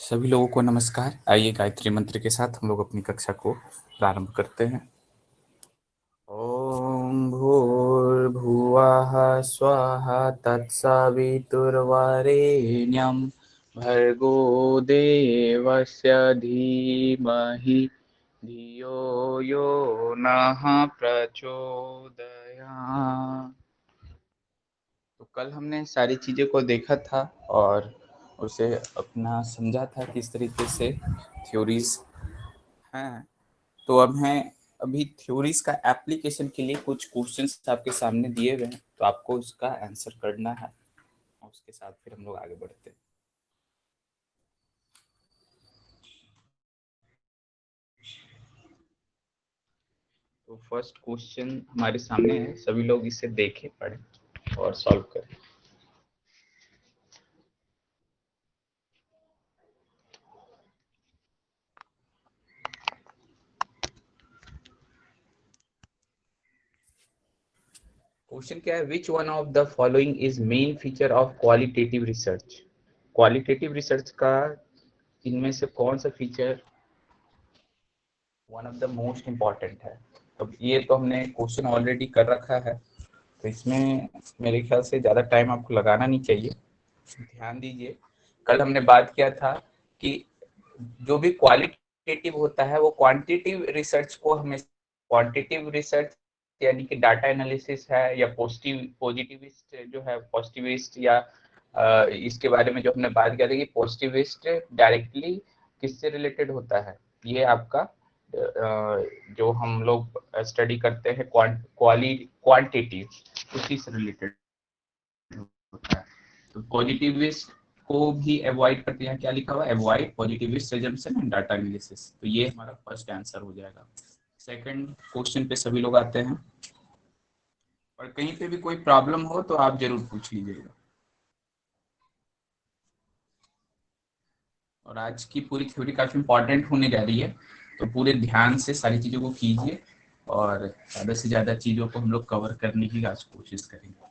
सभी लोगों को नमस्कार। आइए गायत्री मंत्र के साथ हम लोग अपनी कक्षा को प्रारंभ करते हैं। ओम भूर्भुवः स्वः तत्सवितुर्वरेण्यं भर्गो देवस्य धीमहि धियो यो नः प्रचोदयात्। तो कल हमने सारी चीज़ों को देखा था और उसे अपना समझा था किस तरीके से थ्योरीज हैं। तो अब हैं अभी थ्योरीज का एप्लीकेशन के लिए कुछ क्वेश्चंस आपके सामने दिए हुए हैं, तो आपको उसका आंसर करना है और उसके साथ फिर हम लोग आगे बढ़ते हैं। तो फर्स्ट क्वेश्चन हमारे सामने है, सभी लोग इसे देखें, पढ़ें और सॉल्व करें। क्वेश्चन क्या है? Which one of the following is main feature of qualitative research. Qualitative research का इनमें से कौन सा feature one of the most important है? तो ये तो हमने क्वेश्चन ऑलरेडी कर रखा है, तो इसमें मेरे ख्याल से ज़्यादा टाइम आपको लगाना नहीं चाहिए। ध्यान दीजिए, कल हमने बात किया था कि जो भी क्वालिटेटिव होता है वो क्वांटिटेटिव रिसर्च को हमें क्वांटिटेटिव रिसर्च यानी कि डाटा एनालिसिस है या पॉजिटिविस्ट जो है पॉजिटिविस्ट या इसके बारे में जो हमने बात किया था कि पॉजिटिविस्ट डायरेक्टली किससे रिलेटेड होता है, ये आपका जो हम लोग स्टडी करते हैं क्वांटिटेटिव उसी से रिलेटेड होता है। तो पॉजिटिविस्ट को भी अवॉइड करते हैं, क्या लिखा हुआ है? Avoid positivist assumption and data analysis. तो ये हमारा फर्स्ट आंसर हो जाएगा। सेकंड क्वेश्चन पे सभी लोग आते हैं और कहीं पे भी कोई प्रॉब्लम हो तो आप जरूर पूछ लीजिएगा। और आज की पूरी थ्योरी काफी इंपॉर्टेंट होने जा रही है, तो पूरे ध्यान से सारी चीजों को कीजिए और ज्यादा से ज्यादा चीजों को हम लोग कवर करने की आज कोशिश करेंगे।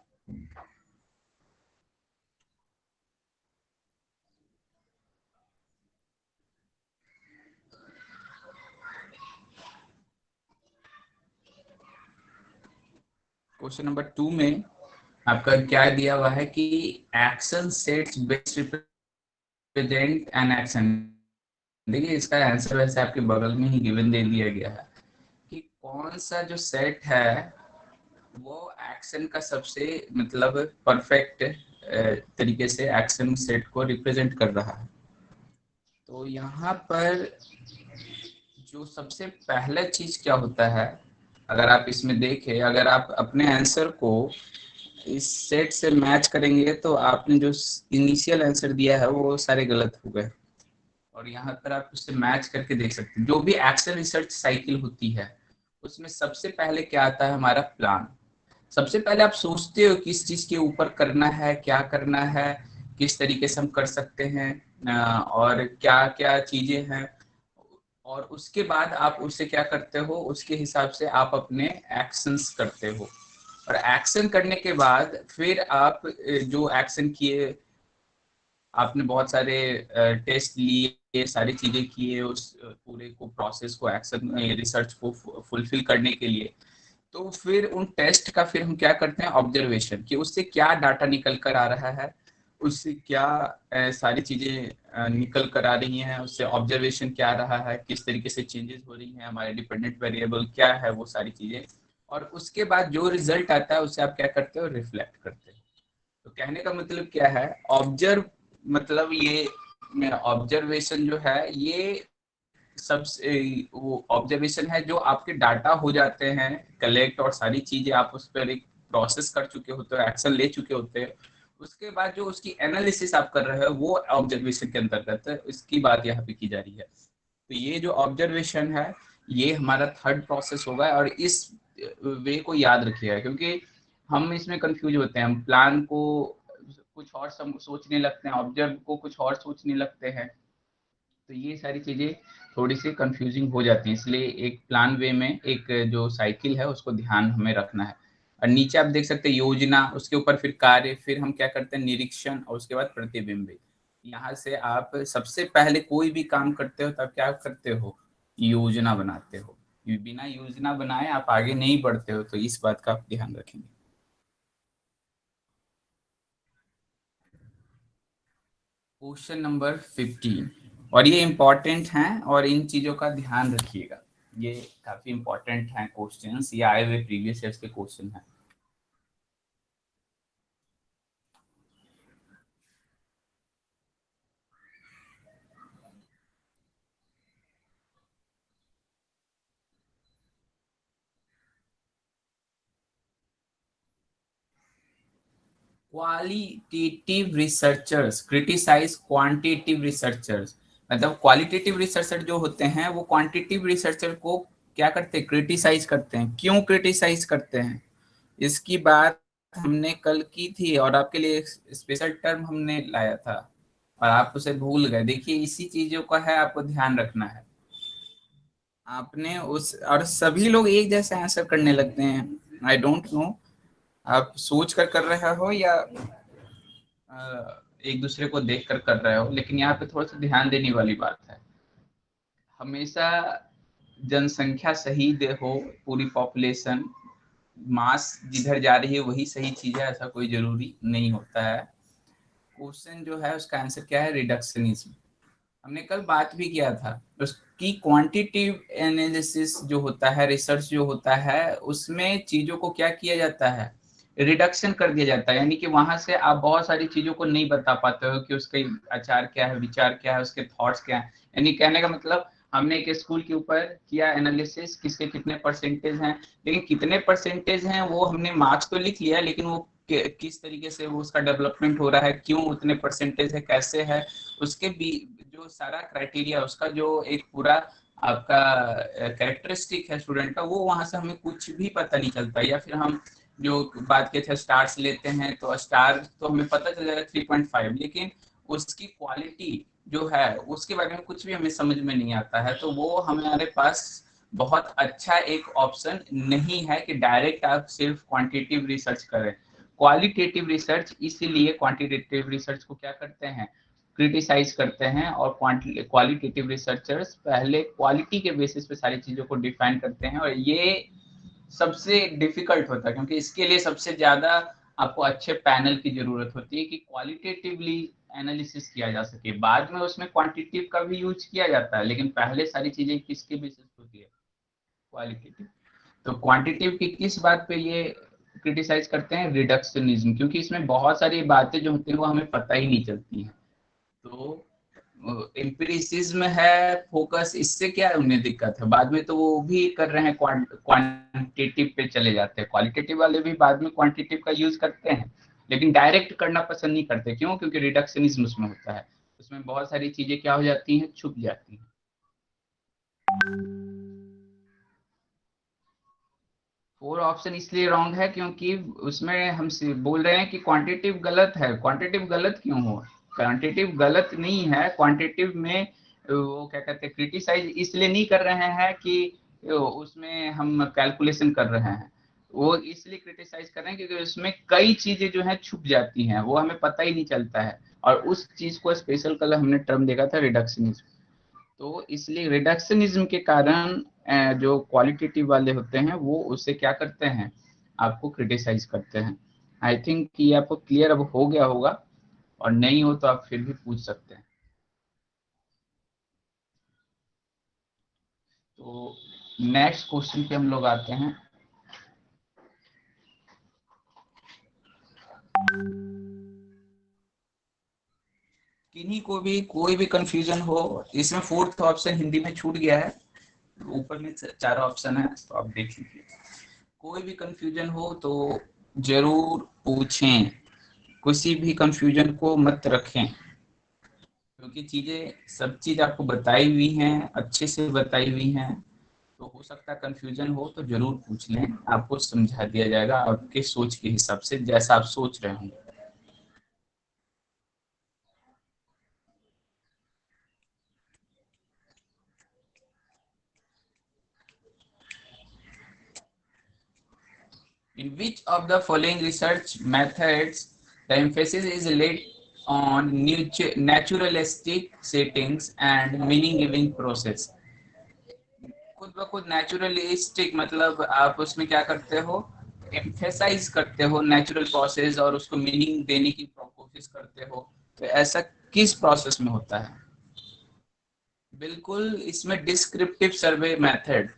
क्वेश्चन नंबर 2 में आपका क्या दिया हुआ है कि action sets best represent an action. देखिए इसका आंसर वैसे आपके बगल में ही गिवन दे दिया गया है कि कौन सा जो सेट है वो एक्शन का सबसे मतलब परफेक्ट तरीके से एक्शन सेट को रिप्रेजेंट कर रहा है। तो यहाँ पर जो सबसे पहला चीज क्या होता है, अगर आप इसमें देखें, अगर आप अपने आंसर को इस सेट से मैच करेंगे तो आपने जो इनिशियल आंसर दिया है वो सारे गलत हो गए। और यहाँ पर आप उससे मैच करके देख सकते हैं, जो भी एक्शन रिसर्च साइकिल होती है उसमें सबसे पहले क्या आता है? हमारा प्लान। सबसे पहले आप सोचते हो किस चीज के ऊपर करना है, क्या करना है, किस तरीके से हम कर सकते हैं और क्या क्या चीजें हैं, और उसके बाद आप उससे क्या करते हो, उसके हिसाब से आप अपने एक्शंस करते हो। और एक्शन करने के बाद फिर आप जो एक्शन किए, आपने बहुत सारे टेस्ट लिए, सारी चीजें किए उस पूरे को प्रोसेस को एक्शन रिसर्च को फुलफिल करने के लिए। तो फिर उन टेस्ट का फिर हम क्या करते हैं? ऑब्जर्वेशन, कि उससे क्या डाटा निकल कर आ रहा है, उससे क्या सारी चीजें निकल कर आ रही हैं, उससे ऑब्जर्वेशन क्या रहा है, किस तरीके से चेंजेस हो रही हैं, हमारे डिपेंडेंट वेरिएबल क्या है, वो सारी चीजें। और उसके बाद जो रिजल्ट आता है उसे आप क्या करते हो? रिफ्लेक्ट करते हो। तो कहने का मतलब क्या है? ऑब्जर्व मतलब ये ऑब्जर्वेशन जो है ये सबसे वो ऑब्जर्वेशन है जो आपके डाटा हो जाते हैं कलेक्ट, और सारी चीजें आप उस पर एक प्रोसेस कर चुके होते हो, एक्शन ले चुके होते हैं। उसके बाद जो उसकी एनालिसिस आप कर रहे हो वो ऑब्जर्वेशन के अंतर्गत है, इसकी बात यहाँ पे की जा रही है। तो ये जो ऑब्जर्वेशन है ये हमारा थर्ड प्रोसेस होगा, और इस वे को याद रखिएगा क्योंकि हम इसमें कंफ्यूज होते हैं। हम प्लान को कुछ और सोचने लगते हैं, ऑब्जर्व को कुछ और सोचने लगते हैं, तो ये सारी चीजें थोड़ी सी कंफ्यूजिंग हो जाती हैं। इसलिए एक प्लान वे में एक जो साइकिल है उसको ध्यान हमें रखना है। और नीचे आप देख सकते हैं योजना, उसके ऊपर फिर कार्य, फिर हम क्या करते हैं? निरीक्षण, और उसके बाद प्रतिबिंबित। यहाँ से आप सबसे पहले कोई भी काम करते हो तब क्या करते हो, योजना बनाते हो। बिना योजना बनाए आप आगे नहीं बढ़ते हो, तो इस बात का आप ध्यान रखेंगे। क्वेश्चन नंबर 15, और ये इम्पोर्टेंट हैं और इन चीजों का ध्यान रखिएगा, ये काफी इम्पोर्टेंट हैं क्वेश्चंस, ये आए हुए प्रीवियस ईयर्स के क्वेश्चन हैं। Qualitative researchers criticise quantitative researchers, मतलब क्वालिटेटिव रिसर्चर जो होते हैं वो क्वांटिटेटिव रिसर्चर को क्या करते हैं, क्रिटिसाइज करते हैं। क्यों क्रिटिसाइज करते हैं, इसकी बात हमने कल की थी और आपके लिए स्पेशल टर्म हमने लाया था और आप उसे भूल गए। देखिए इसी चीजों का है, आपको ध्यान रखना है। आपने उस और सभी लोग एक जैसे आंसर करने लगते हैं, आई डोंट नो आप सोच कर रहे हो या एक दूसरे को देख कर रहे हो, लेकिन यहाँ पे थोड़ा सा ध्यान देने वाली बात है। हमेशा जनसंख्या सही दे हो, पूरी पॉपुलेशन मास जिधर जा रही है वही सही चीज है, ऐसा कोई जरूरी नहीं होता है। क्वेश्चन जो है उसका आंसर क्या है, रिडक्शनिज्म। हमने कल बात भी किया था उसकी, क्वांटिटिव एनालिसिस जो होता है, रिसर्च जो होता है, उसमें चीजों को क्या किया जाता है, रिडक्शन कर दिया जाता है। यानी कि वहां से आप बहुत सारी चीजों को नहीं बता पाते हो कि उसके आचार क्या है, विचार क्या है, उसके थॉट्स क्या है। यानी कहने का मतलब हमने एक स्कूल के ऊपर किया एनालिसिस, किसके कितने परसेंटेज हैं, लेकिन कितने परसेंटेज हैं वो हमने मार्क्स तो लिख लिया, लेकिन वो किस तरीके से वो उसका डेवलपमेंट हो रहा है, क्यों उतने परसेंटेज है, कैसे है, उसके भी जो सारा क्राइटेरिया, उसका जो एक पूरा आपका कैरेक्टरिस्टिक है स्टूडेंट का, वो वहां से हमें कुछ भी पता नहीं चलता। या फिर हम जो बात के थे स्टार्स लेते हैं, तो स्टार तो हमें पता चल जाएगा 3.5, लेकिन उसकी क्वालिटी जो है उसके बारे में कुछ भी हमें समझ में नहीं आता है। तो वो हमारे पास बहुत अच्छा एक ऑप्शन नहीं है कि डायरेक्ट आप सिर्फ क्वांटिटेटिव रिसर्च करें। क्वालिटेटिव रिसर्च, इसीलिए क्वांटिटेटिव रिसर्च को क्या करते हैं, क्रिटिसाइज करते हैं, और क्वालिटेटिव रिसर्चर्स पहले क्वालिटी के बेसिस पे सारी चीजों को डिफाइन करते हैं। और ये सबसे डिफिकल्ट होता है, क्योंकि इसके लिए सबसे ज्यादा आपको अच्छे पैनल की जरूरत होती है कि क्वालिटेटिवली एनालिसिस किया जा सके। बाद में उसमें क्वांटिटेटिव का भी यूज किया जाता है, लेकिन पहले सारी चीजें किसके बेसिस होती है, क्वालिटेटिव। तो क्वांटिटेटिव की किस बात पे ये क्रिटिसाइज करते हैं, रिडक्शनिज्म, क्योंकि इसमें बहुत सारी बातें जो होती है वो हमें पता ही नहीं चलती हैं। तो एम्पिरिसिज्म है, फोकस, इससे क्या उन्हें दिक्कत है, बाद में तो वो भी कर रहे हैं, क्वांटिटेटिव पे चले जाते हैं। क्वालिटेटिव वाले भी बाद में क्वांटिटेटिव का यूज करते हैं, लेकिन डायरेक्ट करना पसंद नहीं करते। क्यों, क्योंकि रिडक्शनिज्म उसमें होता है, उसमें बहुत सारी चीजें क्या हो जाती हैं, छुप जाती हैं। फोर ऑप्शन इसलिए रॉन्ग है क्योंकि उसमें हम बोल रहे हैं कि क्वांटिटेटिव गलत है। क्वांटिटेटिव गलत क्यों हो, क्वांटिटेटिव गलत नहीं है। क्वांटिटेटिव में वो क्या कहते हैं, क्रिटिसाइज इसलिए नहीं कर रहे हैं कि उसमें हम कैलकुलेशन कर रहे हैं, वो इसलिए क्रिटिसाइज कर रहे हैं क्योंकि उसमें कई चीजें जो है छुप जाती हैं, वो हमें पता ही नहीं चलता है। और उस चीज को स्पेशल कल हमने टर्म देखा था, रिडक्शनिज्म। तो इसलिए रिडक्शनिज्म के कारण जो क्वालिटेटिव वाले होते हैं वो उससे क्या करते हैं, आपको क्रिटिसाइज करते हैं। आई थिंक ये आपको क्लियर अब हो गया होगा, और नहीं हो तो आप फिर भी पूछ सकते हैं। तो नेक्स्ट क्वेश्चन पे हम लोग आते हैं। किन्हीं को भी कोई भी कंफ्यूजन हो, इसमें फोर्थ ऑप्शन हिंदी में छूट गया है, ऊपर में चार ऑप्शन है, तो आप देख लीजिए। कोई भी कंफ्यूजन हो तो जरूर पूछें, किसी भी कंफ्यूजन को मत रखें, क्योंकि चीजें सब चीज आपको बताई हुई हैं, अच्छे से बताई हुई हैं। तो हो सकता है कंफ्यूजन हो तो जरूर पूछ लें, आपको समझा दिया जाएगा आपके सोच के हिसाब से, जैसा आप सोच रहे होंगे। In which of the following research methods the emphasis is laid on naturalistic settings and meaning giving process. खुद ब खुद नेचुरलिस्टिक मतलब आप उसमें क्या करते हो, एम्फेसाइज करते हो नेचुरल प्रोसेस और उसको मीनिंग देने की कोशिश करते हो। तो ऐसा किस प्रोसेस में होता है? बिल्कुल, इसमें डिस्क्रिप्टिव सर्वे मेथड।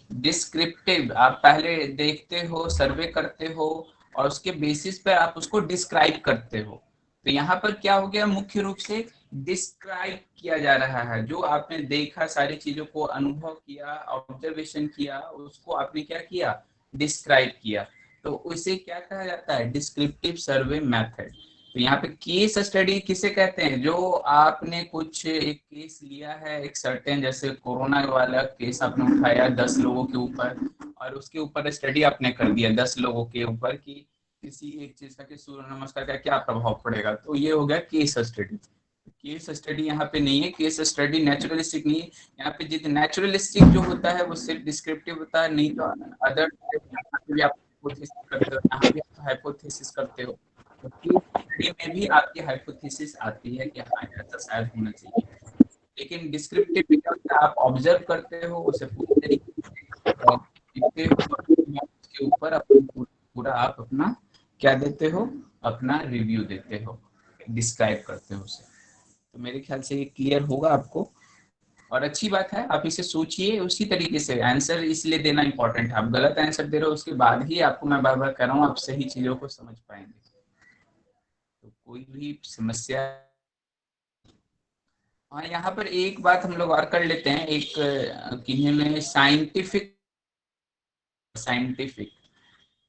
डिस्क्रिप्टिव, आप पहले देखते हो, सर्वे करते हो और उसके बेसिस पर आप उसको डिस्क्राइब करते हो। तो यहाँ पर क्या हो गया, मुख्य रूप से डिस्क्राइब किया जा रहा है। जो आपने देखा, सारी चीजों को अनुभव किया, ऑब्जर्वेशन किया, उसको आपने क्या किया, डिस्क्राइब किया। तो उसे क्या कहा जाता है, डिस्क्रिप्टिव सर्वे मेथड। तो यहाँ पे केस स्टडी किसे कहते हैं, जो आपने कुछ एक केस लिया है, एक सर्टेन, जैसे कोरोना वाला केस आपने उठाया 10 लोगों के ऊपर और उसके ऊपर स्टडी आपने कर दिया 10 लोगों के ऊपर कि किसी एक चीज का, कि सूर्य नमस्कार का क्या प्रभाव पड़ेगा। तो ये हो गया केस स्टडी। केस स्टडी यहाँ पे नहीं है, केस स्टडी नेचुरलिस्टिक नहीं है। यहाँ पे जितना नेचुरलिस्टिक जो होता है वो सिर्फ डिस्क्रिप्टिव होता है, नहीं तो अदर भी आप हाइपोथेसिस करते हो, यहाँ भी आप हाइपोथेसिस करते हो। तो केस स्टडी में भी आपकी हाइपोथेसिस आती है कि हाँ ऐसा शायद होना चाहिए। लेकिन डिस्क्रिप्टिव में क्या होता है, आप ऑब्जर्व करते हो, उसे पूरी तरीके से लिखते हो और उसके ऊपर अपना पूरा आप अपना क्या देते हो, अपना रिव्यू देते हो, डिस्क्राइब करते हो उसे। तो मेरे ख्याल से ये क्लियर होगा आपको। और अच्छी बात है, आप इसे सोचिए उसी तरीके से। आंसर इसलिए देना इंपॉर्टेंट है, आप गलत आंसर दे रहे हो उसके बाद ही आपको मैं बार बार कह रहा हूँ, आप सही चीजों को समझ पाएंगे। तो कोई भी समस्या। हाँ, यहाँ पर एक बात हम लोग और कर लेते हैं, एक किन्हीं में साइंटिफिक, साइंटिफिक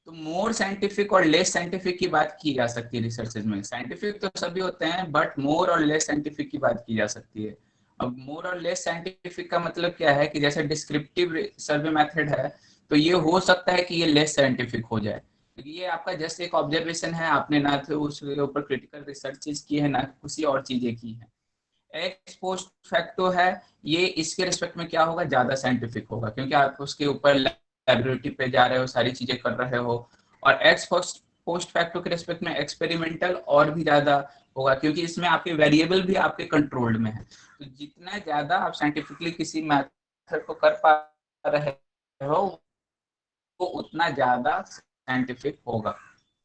तो मोर साइंटिफिक और लेस साइंटिफिक की बात की जा सकती है रिसर्चेज में। साइंटिफिक तो सभी होते हैं, बट मोर और लेस साइंटिफिक की बात की जा सकती है। अब मोर और लेस साइंटिफिक का मतलब क्या है कि जैसे डिस्क्रिप्टिव सर्वे मेथड है, तो ये हो सकता है कि ये लेस साइंटिफिक हो जाए, क्योंकि ये आपका जस्ट एक ऑब्जर्वेशन है, आपने ना तो उसके ऊपर क्रिटिकल रिसर्चेज की है, ना किसी और चीजें की है। एक्स पोस्ट फैक्टो है, ये इसके रिस्पेक्ट में क्या होगा, ज्यादा साइंटिफिक होगा, क्योंकि आप उसके ऊपर लैबोरेटरी पे जा रहे हो, सारी चीजें कर रहे हो। और एक्स पोस्ट पोस्ट फैक्टो के रिस्पेक्ट में एक्सपेरिमेंटल और भी ज्यादा होगा, क्योंकि इसमें आपके वेरिएबल भी आपके कंट्रोल्ड में है। तो जितना ज्यादा आप साइंटिफिकली किसी मैथड को कर पा रहे हो, वो उतना ज्यादा साइंटिफिक होगा।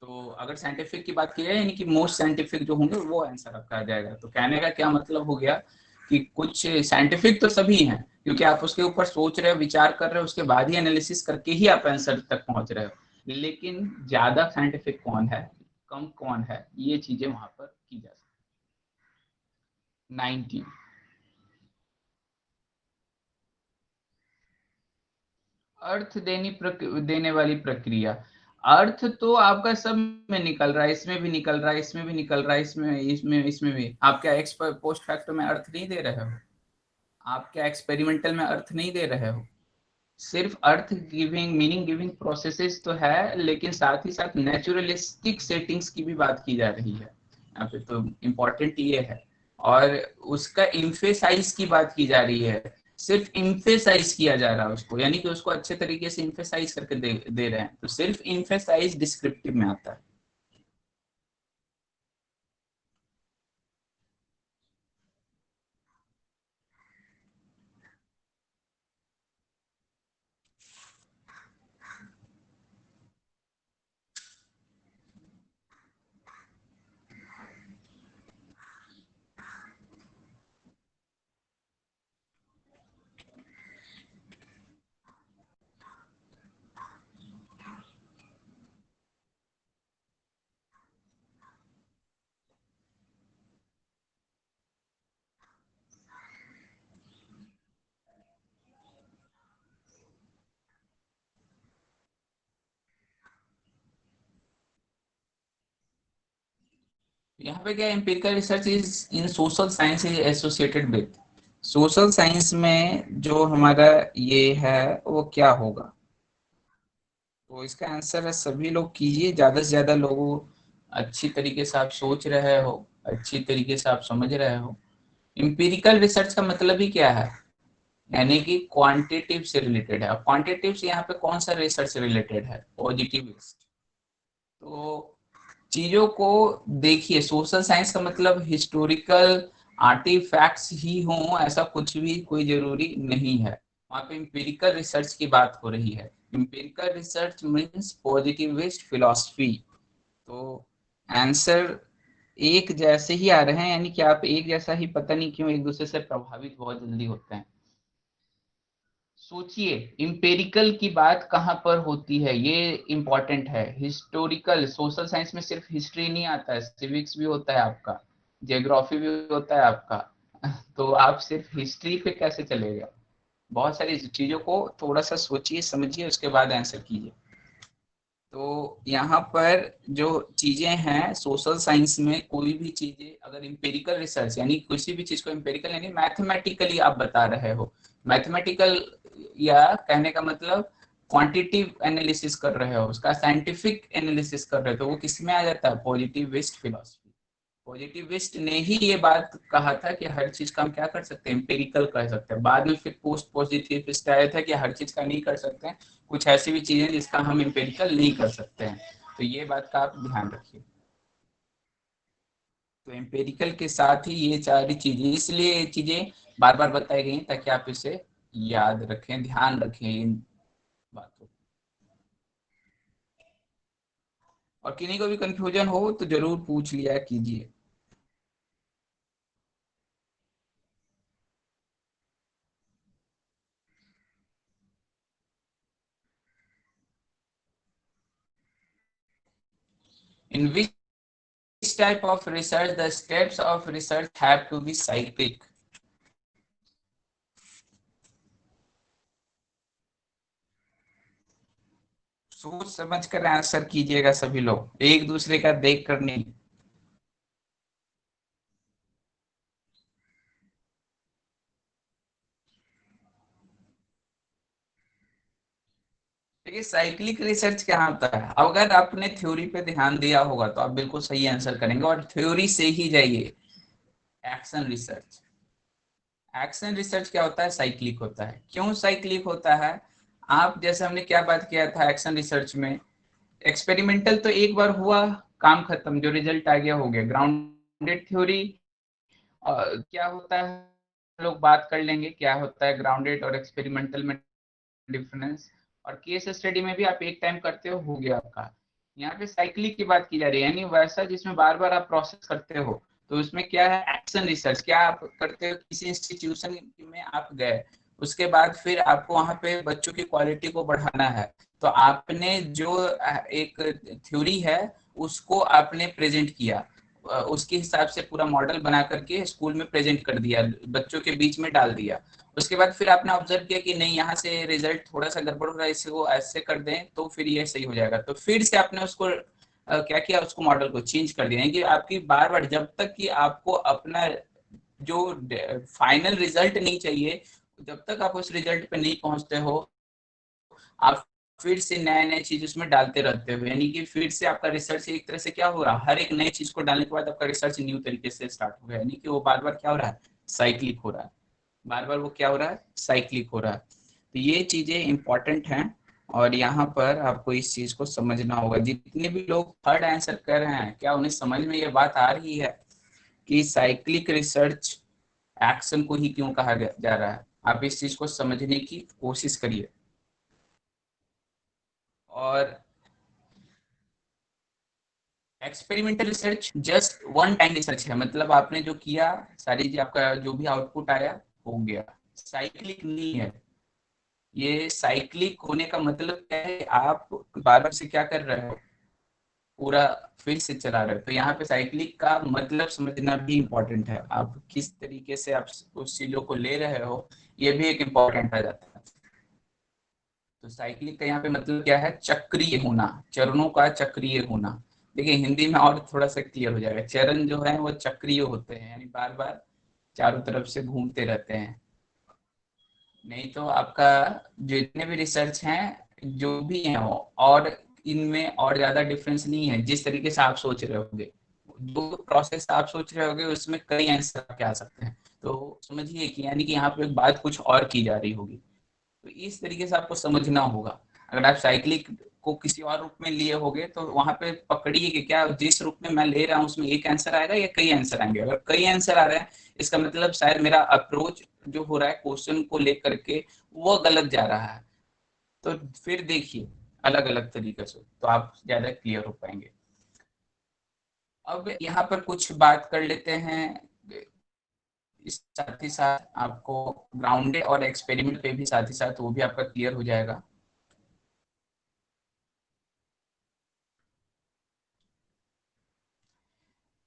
तो अगर साइंटिफिक की बात की जाए, यानी कि मोस्ट साइंटिफिक जो होंगे वो आंसर आपका आ जाएगा। तो कहने का क्या मतलब हो गया कि कुछ साइंटिफिक तो सभी हैं, क्योंकि आप उसके ऊपर सोच रहे हो, विचार कर रहे हो, उसके बाद ही एनालिसिस करके ही आप आंसर तक पहुंच रहे हो। लेकिन ज्यादा साइंटिफिक कौन है, कम कौन है, ये चीजें वहां पर की जा सकती। 19, देने वाली प्रक्रिया। अर्थ तो आपका सब में निकल रहा है, इसमें भी निकल रहा है, इसमें भी निकल रहा है, इसमें भी। आप क्या एक्स पोस्ट फैक्टो में अर्थ नहीं दे रहे हो, आप क्या एक्सपेरिमेंटल में अर्थ नहीं दे रहे हो। सिर्फ अर्थ गिविंग, मीनिंग गिविंग प्रोसेसेस तो है, लेकिन साथ ही साथ नेचुरलिस्टिक सेटिंग्स की भी बात की जा रही है यहाँ पे। तो इम्पोर्टेंट ये है। और उसका इम्फेसाइज की बात की जा रही है, सिर्फ इम्फेसाइज किया जा रहा है उसको, यानी कि उसको अच्छे तरीके से इम्फेसाइज करके दे रहे हैं। तो सिर्फ इम्फेसाइज डिस्क्रिप्टिव में आता है। यहाँ पे क्या, empirical research is in social science is associated with. Social science में जो हमारा ये है वो क्या होगा। तो इसका आंसर है, सभी लोग कीजिए, ज्यादा से ज्यादा लोगों, अच्छी तरीके से आप सोच रहे हो, अच्छी तरीके से आप समझ रहे हो। एम्पिरिकल रिसर्च का मतलब ही क्या है, यानी कि क्वांटिटेटिव से रिलेटेड है। क्वांटिटेटिव से यहाँ पे कौन सा रिसर्च रिलेटेड है, पॉजिटिविस्ट। तो चीजों को देखिए, सोशल साइंस का मतलब हिस्टोरिकल आर्टिफैक्ट्स ही हों ऐसा कुछ भी कोई जरूरी नहीं है। वहाँ पे एम्पिरिकल रिसर्च की बात हो रही है। Empirical research means positivist philosophy. तो आंसर एक जैसे ही आ रहे हैं, यानी कि आप एक जैसा ही, पता नहीं क्यों एक दूसरे से प्रभावित बहुत जल्दी होते हैं। सोचिए, इंपेरिकल की बात कहाँ पर होती है, ये इंपॉर्टेंट है। हिस्टोरिकल, सोशल साइंस में सिर्फ हिस्ट्री नहीं आता है, सिविक्स भी होता है आपका, जियोग्राफी भी होता है आपका। तो आप सिर्फ हिस्ट्री पे कैसे चलेगा? बहुत सारी चीजों को थोड़ा सा सोचिए समझिए, उसके बाद आंसर कीजिए। तो यहाँ पर जो चीजें हैं सोशल साइंस में, कोई भी चीजें अगर इंपेरिकल रिसर्च, यानी किसी भी चीज को इंपेरिकल यानी मैथमेटिकली आप बता रहे हो, मैथमेटिकल या कहने का मतलब क्वांटिटिव एनालिसिस कर रहे हो, उसका साइंटिफिक एनालिसिस कर रहे हो, तो वो किस में आ जाता है? Positivist philosophy. पॉजिटिविस्ट ने ही ये बात कहा था कि हर चीज का हम क्या कर सकते हैं, एम्पेरिकल कर सकते हैं। बाद में फिर पोस्ट पॉजिटिविस्ट आया था कि हर चीज का नहीं कर सकते हैं, कुछ ऐसी भी चीजें जिसका हम एम्पेरिकल नहीं कर सकते हैं। तो ये बात का आप ध्यान रखिए। तो एम्पेरिकल के साथ ही ये सारी चीजें, इसलिए ये चीजें बार बार बताई गई ताकि आप इसे याद रखें, ध्यान रखें इन बातों। और किन्हीं को भी कंफ्यूजन हो तो जरूर पूछ लिया कीजिए। इन विच type of research the steps of research have to be cyclic? सोच समझ कर आंसर कीजिएगा सभी लोग, एक दूसरे का देख कर नहीं। देखिए, साइक्लिक रिसर्च क्या होता है, अगर आपने थ्योरी पे ध्यान दिया होगा तो आप बिल्कुल सही आंसर करेंगे, और थ्योरी से ही जाइए। एक्शन रिसर्च, एक्शन रिसर्च क्या होता है? साइक्लिक होता है। क्यों साइक्लिक होता है? आप जैसे हमने क्या बात किया था एक्शन रिसर्च में, एक्सपेरिमेंटल तो एक बार हुआ, काम खत्म, जो रिजल्ट आ गया हो गया। ग्राउंडेड थ्योरी क्या होता है, लोग बात कर लेंगे क्या होता है ग्राउंडेड और एक्सपेरिमेंटल में डिफरेंस। और केस स्टडी में भी आप एक टाइम करते हो गया आपका। यहाँ पे साइक्लिक की बात की जा रही है, यानी वैसा जिसमें बार बार आप प्रोसेस करते हो। तो उसमें क्या है, एक्शन रिसर्च, क्या आप करते हो, किसी इंस्टीट्यूशन में आप गए, उसके बाद फिर आपको वहां पे बच्चों की क्वालिटी को बढ़ाना है। तो आपने जो एक थ्योरी है उसको आपने प्रेजेंट किया, उसके हिसाब से पूरा मॉडल बना करके स्कूल में प्रेजेंट कर दिया, बच्चों के बीच में डाल दिया। उसके बाद फिर आपने ऑब्जर्व किया कि नहीं, यहाँ से रिजल्ट थोड़ा सा गड़बड़ हो रहा है, इसको ऐसे कर दें तो फिर ये सही हो जाएगा। तो फिर से आपने उसको क्या किया, उसको मॉडल को चेंज कर दिया। कि आपकी बार बार, जब तक कि आपको अपना जो फाइनल रिजल्ट नहीं चाहिए, जब तक आप उस रिजल्ट पे नहीं पहुंचते हो, आप फिर से नए नए चीज उसमें डालते रहते हो। यानी कि फिर से आपका रिसर्च एक तरह से क्या हो रहा है, हर एक नई चीज को डालने के बाद आपका रिसर्च न्यू तरीके से स्टार्ट हो गया। यानी कि वो बार बार क्या हो रहा है, साइक्लिक हो रहा है। बार बार वो क्या हो रहा है, साइक्लिक हो रहा है। तो ये चीजें इंपॉर्टेंट हैं, और यहाँ पर आपको इस चीज को समझना होगा। जितने भी लोग थर्ड आंसर कर रहे हैं, क्या उन्हें समझ में ये बात आ रही है कि साइक्लिक रिसर्च एक्शन को ही क्यों कहा जा रहा है? आप इस चीज को समझने की कोशिश करिए। और experimental research just one time research है, मतलब आपने जो किया, सारी आपका जो भी आउटपुट आया हो गया, साइक्लिक नहीं है। ये साइक्लिक होने का मतलब क्या है, आप बार बार से क्या कर रहे हो, पूरा फिर से चला रहे हो। तो यहाँ पे साइक्लिक का मतलब समझना भी इम्पोर्टेंट है, आप किस तरीके से आप उस चीजों को ले रहे हो, ये भी एक इम्पोर्टेंट आ जाता है। तो साइक्लिक का यहाँ पे मतलब क्या है, चक्रीय होना, चरणों का चक्रीय होना। देखिए हिंदी में और थोड़ा सा क्लियर हो जाएगा, चरण जो है वो चक्रीय होते हैं, यानी बार बार चारों तरफ से घूमते रहते हैं। नहीं तो आपका जितने भी रिसर्च हैं जो भी हैं, और इनमें और ज्यादा डिफरेंस नहीं है, जिस तरीके से आप सोच रहे होगे, जो प्रोसेस आप सोच रहे होगे उसमें कई आंसर आपके आ सकते हैं। तो समझिए कि यानी कि यहाँ पे बात कुछ और की जा रही होगी। तो इस तरीके से आपको समझना होगा। अगर आप साइक्लिक को किसी और रूप में लिए होगे तो वहां पे पकड़िए कि क्या जिस रूप में मैं ले रहा हूँ उसमें एक आंसर आएगा या कई आंसर आएंगे। अगर कई आंसर आ रहे हैं इसका मतलब शायद मेरा अप्रोच जो हो रहा है क्वेश्चन को लेकर के वो गलत जा रहा है। तो फिर देखिए अलग अलग तरीके से तो आप ज्यादा क्लियर हो पाएंगे। अब यहाँ पर कुछ बात कर लेते हैं, इस साथ ही साथ आपको ग्राउंडेड और एक्सपेरिमेंट पे भी साथ ही साथ वो भी आपका क्लियर हो जाएगा।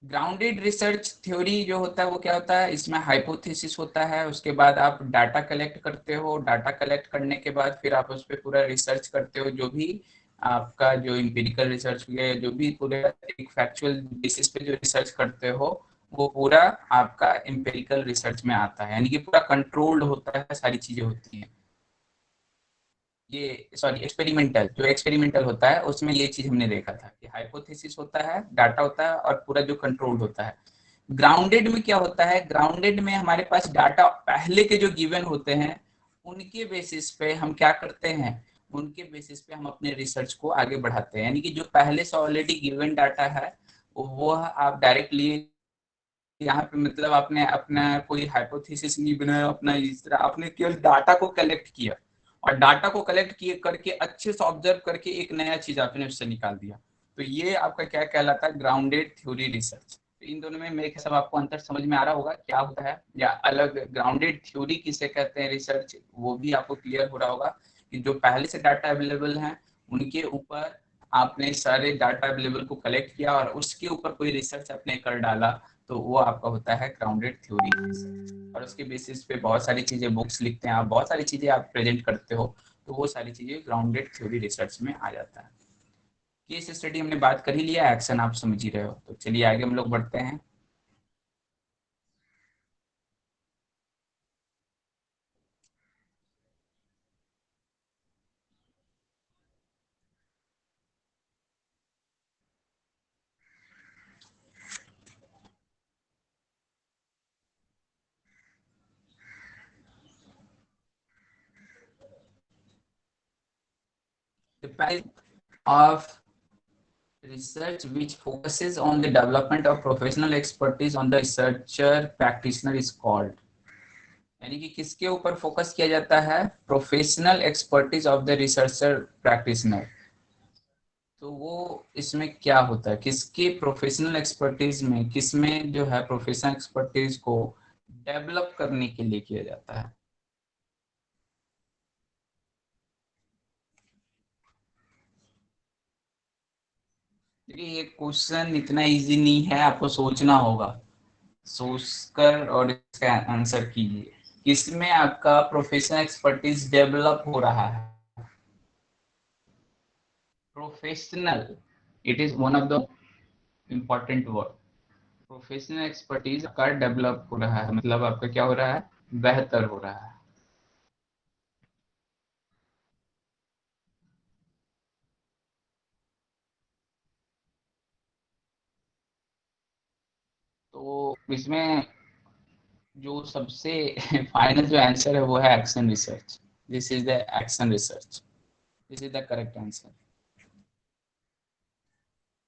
ग्राउंडेड रिसर्च थ्योरी जो होता है वो क्या होता है, इसमें हाइपोथेसिस होता है, उसके बाद आप डाटा कलेक्ट करते हो, डाटा कलेक्ट करने के बाद फिर आप उस पर पूरा रिसर्च करते हो, जो भी आपका जो इम्पेरिकल रिसर्च है, जो भी पूरे एक फैक्चुअल बेसिस पे जो रिसर्च करते हो वो पूरा आपका इम्पेरिकल रिसर्च में आता है, यानी कि पूरा कंट्रोल्ड होता है, सारी चीजें होती हैं। ये सॉरी एक्सपेरिमेंटल, जो एक्सपेरिमेंटल होता है उसमें ये चीज हमने देखा था कि हाइपोथेसिस होता है, डाटा होता है और पूरा जो कंट्रोल होता है। ग्राउंडेड में क्या होता है, ग्राउंडेड में हमारे पास डाटा पहले के जो गिवन होते हैं उनके बेसिस पे हम क्या करते हैं, उनके बेसिस पे हम अपने रिसर्च को आगे बढ़ाते हैं, यानी कि जो पहले से ऑलरेडी गिवन डाटा है वो आप डायरेक्टली यहाँ पे मतलब आपने अपना कोई हाइपोथेसिस नहीं बनाया अपना, इस तरह आपने केवल डाटा को कलेक्ट किया और डाटा को कलेक्ट किए करके अच्छे से ऑब्जर्व करके एक नया चीज आपने उससे निकाल दिया। तो ये आपका क्या कहलाता है, ग्राउंडेड थ्योरी रिसर्च। तो इन दोनों में मेरे ख्याल आपको अंतर समझ में आ रहा होगा क्या होता है, या अलग ग्राउंडेड थ्योरी किसे कहते हैं रिसर्च, वो भी आपको क्लियर हो रहा होगा कि जो पहले से डाटा अवेलेबल है उनके ऊपर आपने सारे डाटा अवेलेबल को कलेक्ट किया और उसके ऊपर कोई रिसर्च आपने कर डाला, तो वो आपका होता है ग्राउंडेड थ्योरी रिसर्च। और उसके बेसिस पे बहुत सारी चीजें बुक्स लिखते हैं आप, बहुत सारी चीजें आप प्रेजेंट करते हो, तो वो सारी चीजें ग्राउंडेड थ्योरी रिसर्च में आ जाता है। केस स्टडी हमने बात कर ही लिया, एक्शन आप समझ ही रहे हो, तो चलिए आगे हम लोग बढ़ते हैं। of research which focuses on the development of professional expertise on the researcher practitioner is called, यानी कि किसके ऊपर फोकस किया जाता है, professional expertise of the researcher practitioner. तो वो इसमें क्या होता है, किसके प्रोफेशनल एक्सपर्टीज में, किसमें जो है प्रोफेशनल एक्सपर्टीज को डेवलप करने के लिए किया जाता है। देखिए ये क्वेश्चन इतना इजी नहीं है, आपको सोचना होगा, सोचकर और इसका आंसर कीजिए। किसमें आपका प्रोफेशनल एक्सपर्टीज डेवलप हो रहा है, professional, it is one of the important word. Professional expertise का डेवलप हो रहा है मतलब आपका क्या हो रहा है, बेहतर हो रहा है। तो इसमें जो सबसे फाइनल जो आंसर है वो है action research. This is the action research, this is the correct answer.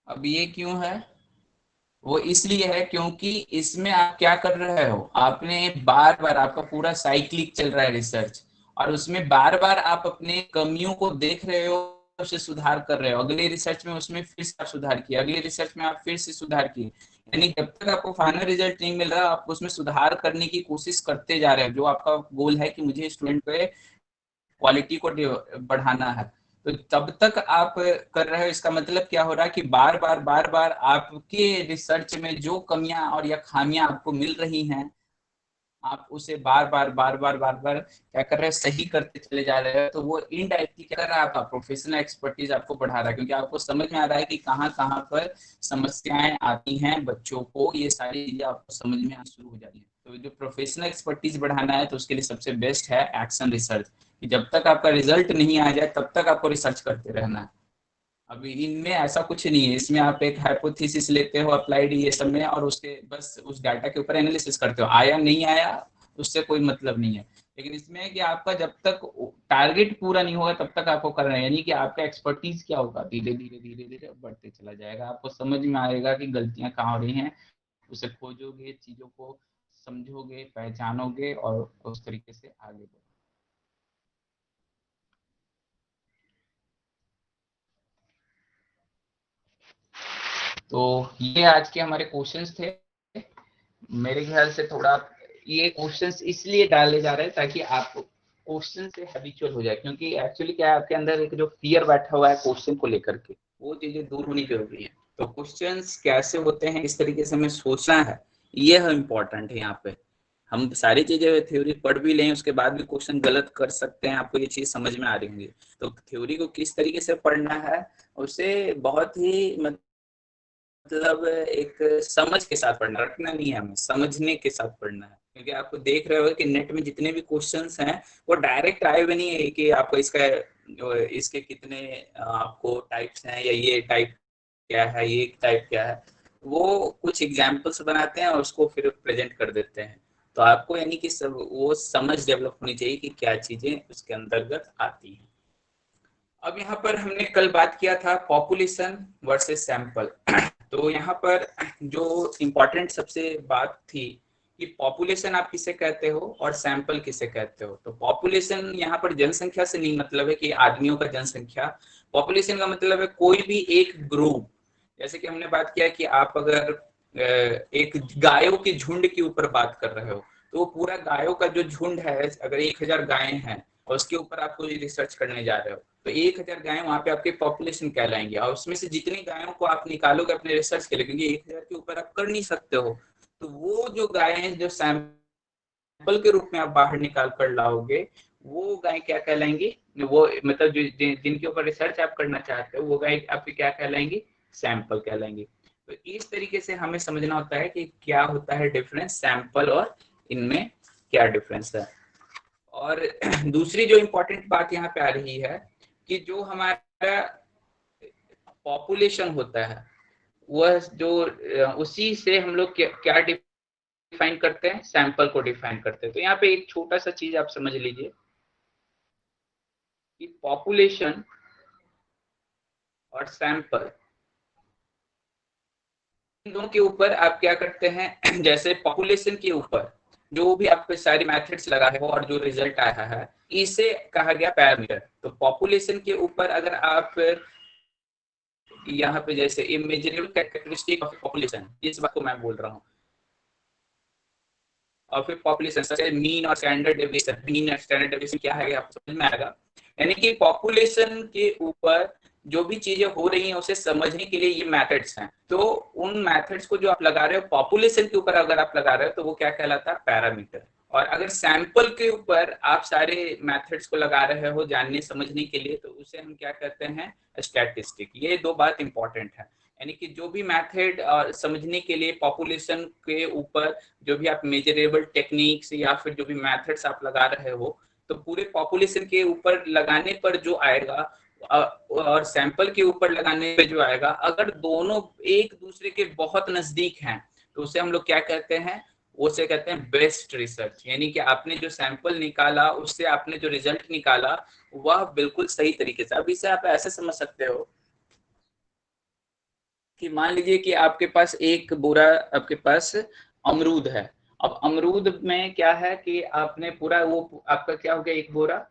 अब ये क्यों है, वो इसलिए है क्योंकि इसमें आप क्या कर रहे हो, आपने बार बार आपका पूरा साइक्लिक चल रहा है रिसर्च, और उसमें बार बार आप अपने कमियों को देख रहे हो, उसे सुधार कर रहे हो, अगले रिसर्च में उसमें फिर से आप सुधार किए, अगले रिसर्च में आप फिर से सुधार किए, यानी जब तक आपको फाइनल रिजल्ट नहीं मिल रहा आप उसमें सुधार करने की कोशिश करते जा रहे हो, जो आपका गोल है कि मुझे स्टूडेंट पे क्वालिटी को बढ़ाना है। तो तब तक आप कर रहे हो, इसका मतलब क्या हो रहा है कि बार बार आपके रिसर्च में जो कमियां और या खामियां आपको मिल रही हैं आप उसे बार बार क्या कर रहे हैं, सही करते चले जा रहे हैं। तो वो इनडायरेक्टली क्या कर रहा है, आपका प्रोफेशनल एक्सपर्टीज आपको बढ़ा रहा है, क्योंकि आपको समझ में आ रहा है कि कहाँ कहाँ पर समस्याएं आती हैं बच्चों को, ये सारी चीजें आपको समझ में आना शुरू हो जाती है। तो जो प्रोफेशनल एक्सपर्टीज बढ़ाना है तो उसके लिए सबसे बेस्ट है एक्शन रिसर्च, कि जब तक आपका रिजल्ट नहीं आ जाए तब तक आपको रिसर्च करते रहना है। अभी इनमें ऐसा कुछ नहीं है, इसमें आप एक हाइपोथेसिस लेते हो अप्लाइड ये सब में, और उसके बस उस डाटा के ऊपर एनालिसिस करते हो, आया नहीं आया उससे कोई मतलब नहीं है। लेकिन इसमें है कि आपका जब तक टारगेट पूरा नहीं होगा तब तक आपको करना है, यानी कि आपका एक्सपर्टीज क्या होगा, धीरे धीरे धीरे धीरे बढ़ते चला जाएगा, आपको समझ में आएगा कि गलतियां कहाँ हो रही हैं, उसे खोजोगे, चीजों को समझोगे, पहचानोगे और उस तरीके से आगे बढ़ोगे। तो ये आज के हमारे क्वेश्चंस थे। मेरे ख्याल से थोड़ा ये क्वेश्चंस इसलिए डाले जा रहे हैं ताकि आप क्वेश्चन से हैबिचुअल हो जाए, क्योंकि एक्चुअली क्या है, आपके अंदर एक जो फियर बैठा हुआ है क्वेश्चन को लेकर के, वो चीजें दूर होनी जरूरी है। तो क्वेश्चंस कैसे होते हैं, इस तरीके से हमें सोचना है, ये है इम्पोर्टेंट है। यहाँ पे हम सारी चीजें थ्योरी पढ़ भी लें, उसके बाद भी क्वेश्चन गलत कर सकते हैं, आपको ये चीज समझ में आ रही होंगी। तो थ्योरी को किस तरीके से पढ़ना है, उसे बहुत ही मतलब एक समझ के साथ पढ़ना, रटना नहीं है, हमें समझने के साथ पढ़ना है। क्योंकि आपको देख रहे हो कि नेट में जितने भी क्वेश्चंस हैं वो डायरेक्ट आए हुए नहीं है कि आपको इसके कितने आपको टाइप्स हैं, या ये टाइप क्या है, ये टाइप क्या है। वो कुछ एग्जाम्पल्स बनाते हैं और उसको फिर प्रेजेंट कर देते हैं। तो आपको यानी कि सब वो समझ डेवलप होनी चाहिए कि क्या चीजें उसके अंतर्गत आती हैं। अब यहाँ पर हमने कल बात किया था पॉपुलेशन वर्सेस सैंपल। तो यहाँ पर जो इम्पोर्टेंट सबसे बात थी कि पॉपुलेशन आप किसे कहते हो और सैंपल किसे कहते हो। तो पॉपुलेशन यहाँ पर जनसंख्या से नहीं मतलब है कि आदमियों का जनसंख्या। पॉपुलेशन का मतलब है कोई भी एक ग्रुप। जैसे कि हमने बात किया कि आप अगर एक गायों के झुंड के ऊपर बात कर रहे हो, तो वो पूरा गायों का जो झुंड है, अगर 1000 गायें हैं और उसके ऊपर आप कोई रिसर्च करने जा रहे हो, तो 1000 गायें वहां पे आपके पॉपुलेशन कहलाएंगे। और उसमें से जितनी गायों को आप निकालोगे अपने रिसर्च के लिए, क्योंकि 1000 के ऊपर आप कर नहीं सकते हो, तो वो जो गायें जो सैंपल के रूप में आप बाहर निकाल कर लाओगे, वो गाय क्या कहलाएंगी, वो मतलब जो जिनके ऊपर रिसर्च आप करना चाहते हो, वो गाय आपकी क्या कहलाएंगी, सैंपल कहलाएंगी। तो इस तरीके से हमें समझना होता है कि क्या होता है डिफरेंस सैंपल और इनमें क्या डिफरेंस है। और दूसरी जो इम्पोर्टेंट बात यहाँ पे आ रही है कि जो हमारा पॉपुलेशन होता है, वह जो उसी से हम लोग क्या डिफाइन करते हैं, सैंपल को डिफाइन करते हैं। तो यहाँ पे एक छोटा सा चीज आप समझ लीजिए कि पॉपुलेशन और सैंपल, इन दोनों के ऊपर आप क्या करते हैं जैसे पॉपुलेशन के ऊपर जो भी आप सारी मैथड्स लगा है और जो रिजल्ट आया है, इसे कहा गया पैरामीटर। तो पॉपुलेशन के ऊपर अगर आप यहाँ पे जैसे इमेजरेबल कैरेक्टरिस्टिक ऑफ पॉपुलेशन, इस बात को मैं बोल रहा हूँ, और फिर पॉपुलेशन जैसे मीन और स्टैंडर्ड डेविएशन। मीन और स्टैंडर्ड डेविएशन क्या है आपको समझ में आएगा। यानी कि पॉपुलेशन के ऊपर जो भी चीजें हो रही हैं उसे समझने के लिए ये मेथड्स हैं। तो उन मेथड्स को जो आप लगा रहे हो पॉपुलेशन के ऊपर अगर आप लगा रहे हो तो वो क्या कहलाता है, पैरामीटर। और अगर सैंपल के ऊपर आप सारे मेथड्स को लगा रहे हो जानने समझने के लिए, तो उसे हम क्या कहते हैं, स्टैटिस्टिक। ये दो बात इंपॉर्टेंट है। यानी कि जो भी मेथड समझने के लिए पॉपुलेशन के ऊपर जो भी आप मेजरेबल टेक्निक्स या फिर जो भी मेथड्स आप लगा रहे हो, तो पूरे पॉपुलेशन के ऊपर लगाने पर जो आएगा और सैंपल के ऊपर लगाने पे जो आएगा, अगर दोनों एक दूसरे के बहुत नजदीक हैं तो उसे हम लोग क्या कहते हैं, उसे कहते हैं बेस्ट रिसर्च। यानी कि आपने जो सैंपल निकाला उससे आपने जो रिजल्ट निकाला वह बिल्कुल सही तरीके से। अब इसे आप ऐसे समझ सकते हो कि मान लीजिए कि आपके पास एक बोरा, आपके पास अमरूद है। अब अमरूद में क्या है कि आपने पूरा वो आपका क्या हो गया, एक बोरा,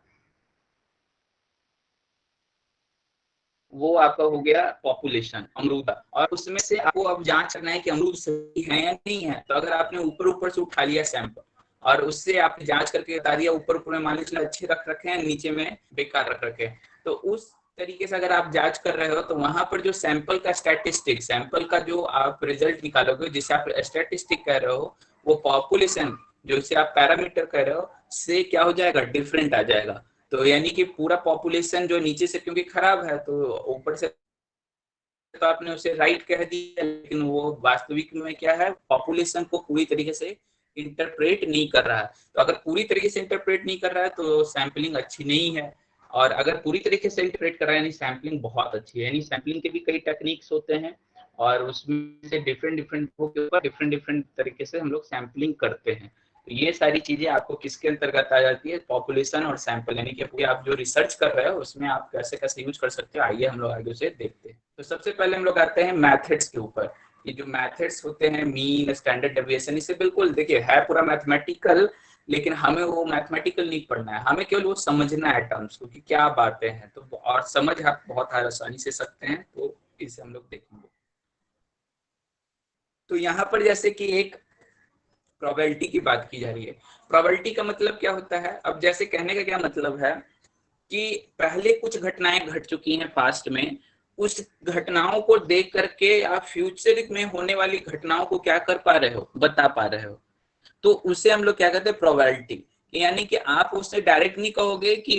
वो आपका हो गया पॉपुलेशन अमरूद का। और उसमें से आपको अब जांच करना है कि अमरूद सही है या नहीं है। तो अगर आपने ऊपर ऊपर से उठा लिया सैंपल और उससे आपने जांच करके बता दिया, ऊपर ऊपर में मान लीजिए अच्छे रख रखे हैं, नीचे में बेकार रख रखे हैं, तो उस तरीके से अगर आप जांच कर रहे हो तो वहां पर जो सैंपल का स्टैटिस्टिक, सैंपल का जो आप रिजल्ट निकालोगे जिसे आप स्टैटिस्टिक कह रहे हो, वो पॉपुलेशन जो इसे आप पैरामीटर कह रहे हो से क्या हो जाएगा, डिफरेंट आ जाएगा। तो यानी कि पूरा पॉपुलेशन जो नीचे से क्योंकि खराब है, तो ऊपर से तो आपने उसे राइट कह दिया, लेकिन वो वास्तविक में क्या है, पॉपुलेशन को पूरी तरीके से इंटरप्रेट नहीं कर रहा है। तो अगर पूरी तरीके से इंटरप्रेट नहीं कर रहा है तो सैम्पलिंग अच्छी नहीं है। और अगर पूरी तरीके से इंटरप्रेट कर रहा है यानी सैम्पलिंग बहुत अच्छी है। यानी सैम्पलिंग के भी कई टेक्निक्स होते हैं और उसमें से डिफरेंट डिफरेंट के ऊपर डिफरेंट डिफरेंट तरीके से हम लोग सैम्पलिंग करते हैं। तो ये सारी चीजें आपको किसके अंतर्गत आ जाती है, पॉपुलेशन और सैंपल, यानी कि पूरी आप जो रिसर्च कर रहे हो उसमें आप कैसे कैसे यूज कर सकते हो। आइए हम लोग आगे से देखते हैं। तो सबसे पहले हम लोग आते हैं मैथड्स के ऊपर। ये जो मैथड्स होते हैं, मीन, स्टैंडर्ड डेविएशन, इसे बिल्कुल देखिए है पूरा मैथमेटिकल, लेकिन हमें वो मैथमेटिकल नहीं पढ़ना है, हमें केवल वो समझना है टर्म्स को कि क्या बातें हैं। तो और समझ आप बहुत आसानी से सकते हैं, तो इसे हम लोग देखेंगे। तो यहाँ पर जैसे कि एक प्रोबेबिलिटी की बात की जा रही है। प्रोबेबिलिटी का मतलब क्या होता है, अब जैसे कहने का क्या मतलब है कि पहले कुछ घटनाएं घट चुकी हैं पास्ट में, उस घटनाओं को देख करके आप फ्यूचर में होने वाली घटनाओं को क्या कर पा रहे हो, बता पा रहे हो। तो उसे हम लोग क्या कहते हैं, प्रोबेबिलिटी। यानी कि आप उससे डायरेक्ट नहीं कहोगे कि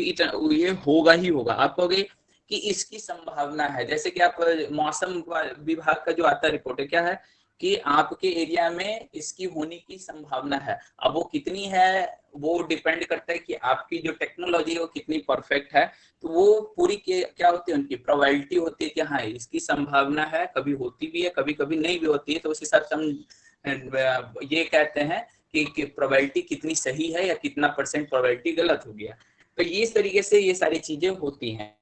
ये होगा ही होगा, आप कहोगे कि इसकी संभावना है। जैसे कि आप मौसम विभाग का जो आता है रिपोर्ट है, क्या है कि आपके एरिया में इसकी होने की संभावना है। अब वो कितनी है वो डिपेंड करता है कि आपकी जो टेक्नोलॉजी है वो कितनी परफेक्ट है। तो वो पूरी क्या होती है, उनकी प्रोबेबिलिटी होती है कि हाँ इसकी संभावना है, कभी होती भी है कभी कभी नहीं भी होती है। तो उस हिसाब से हम ये कहते हैं कि प्रोबेबिलिटी कितनी सही है या कितना परसेंट प्रोबेबिलिटी गलत हो गया। तो इस तरीके से ये सारी चीजें होती हैं।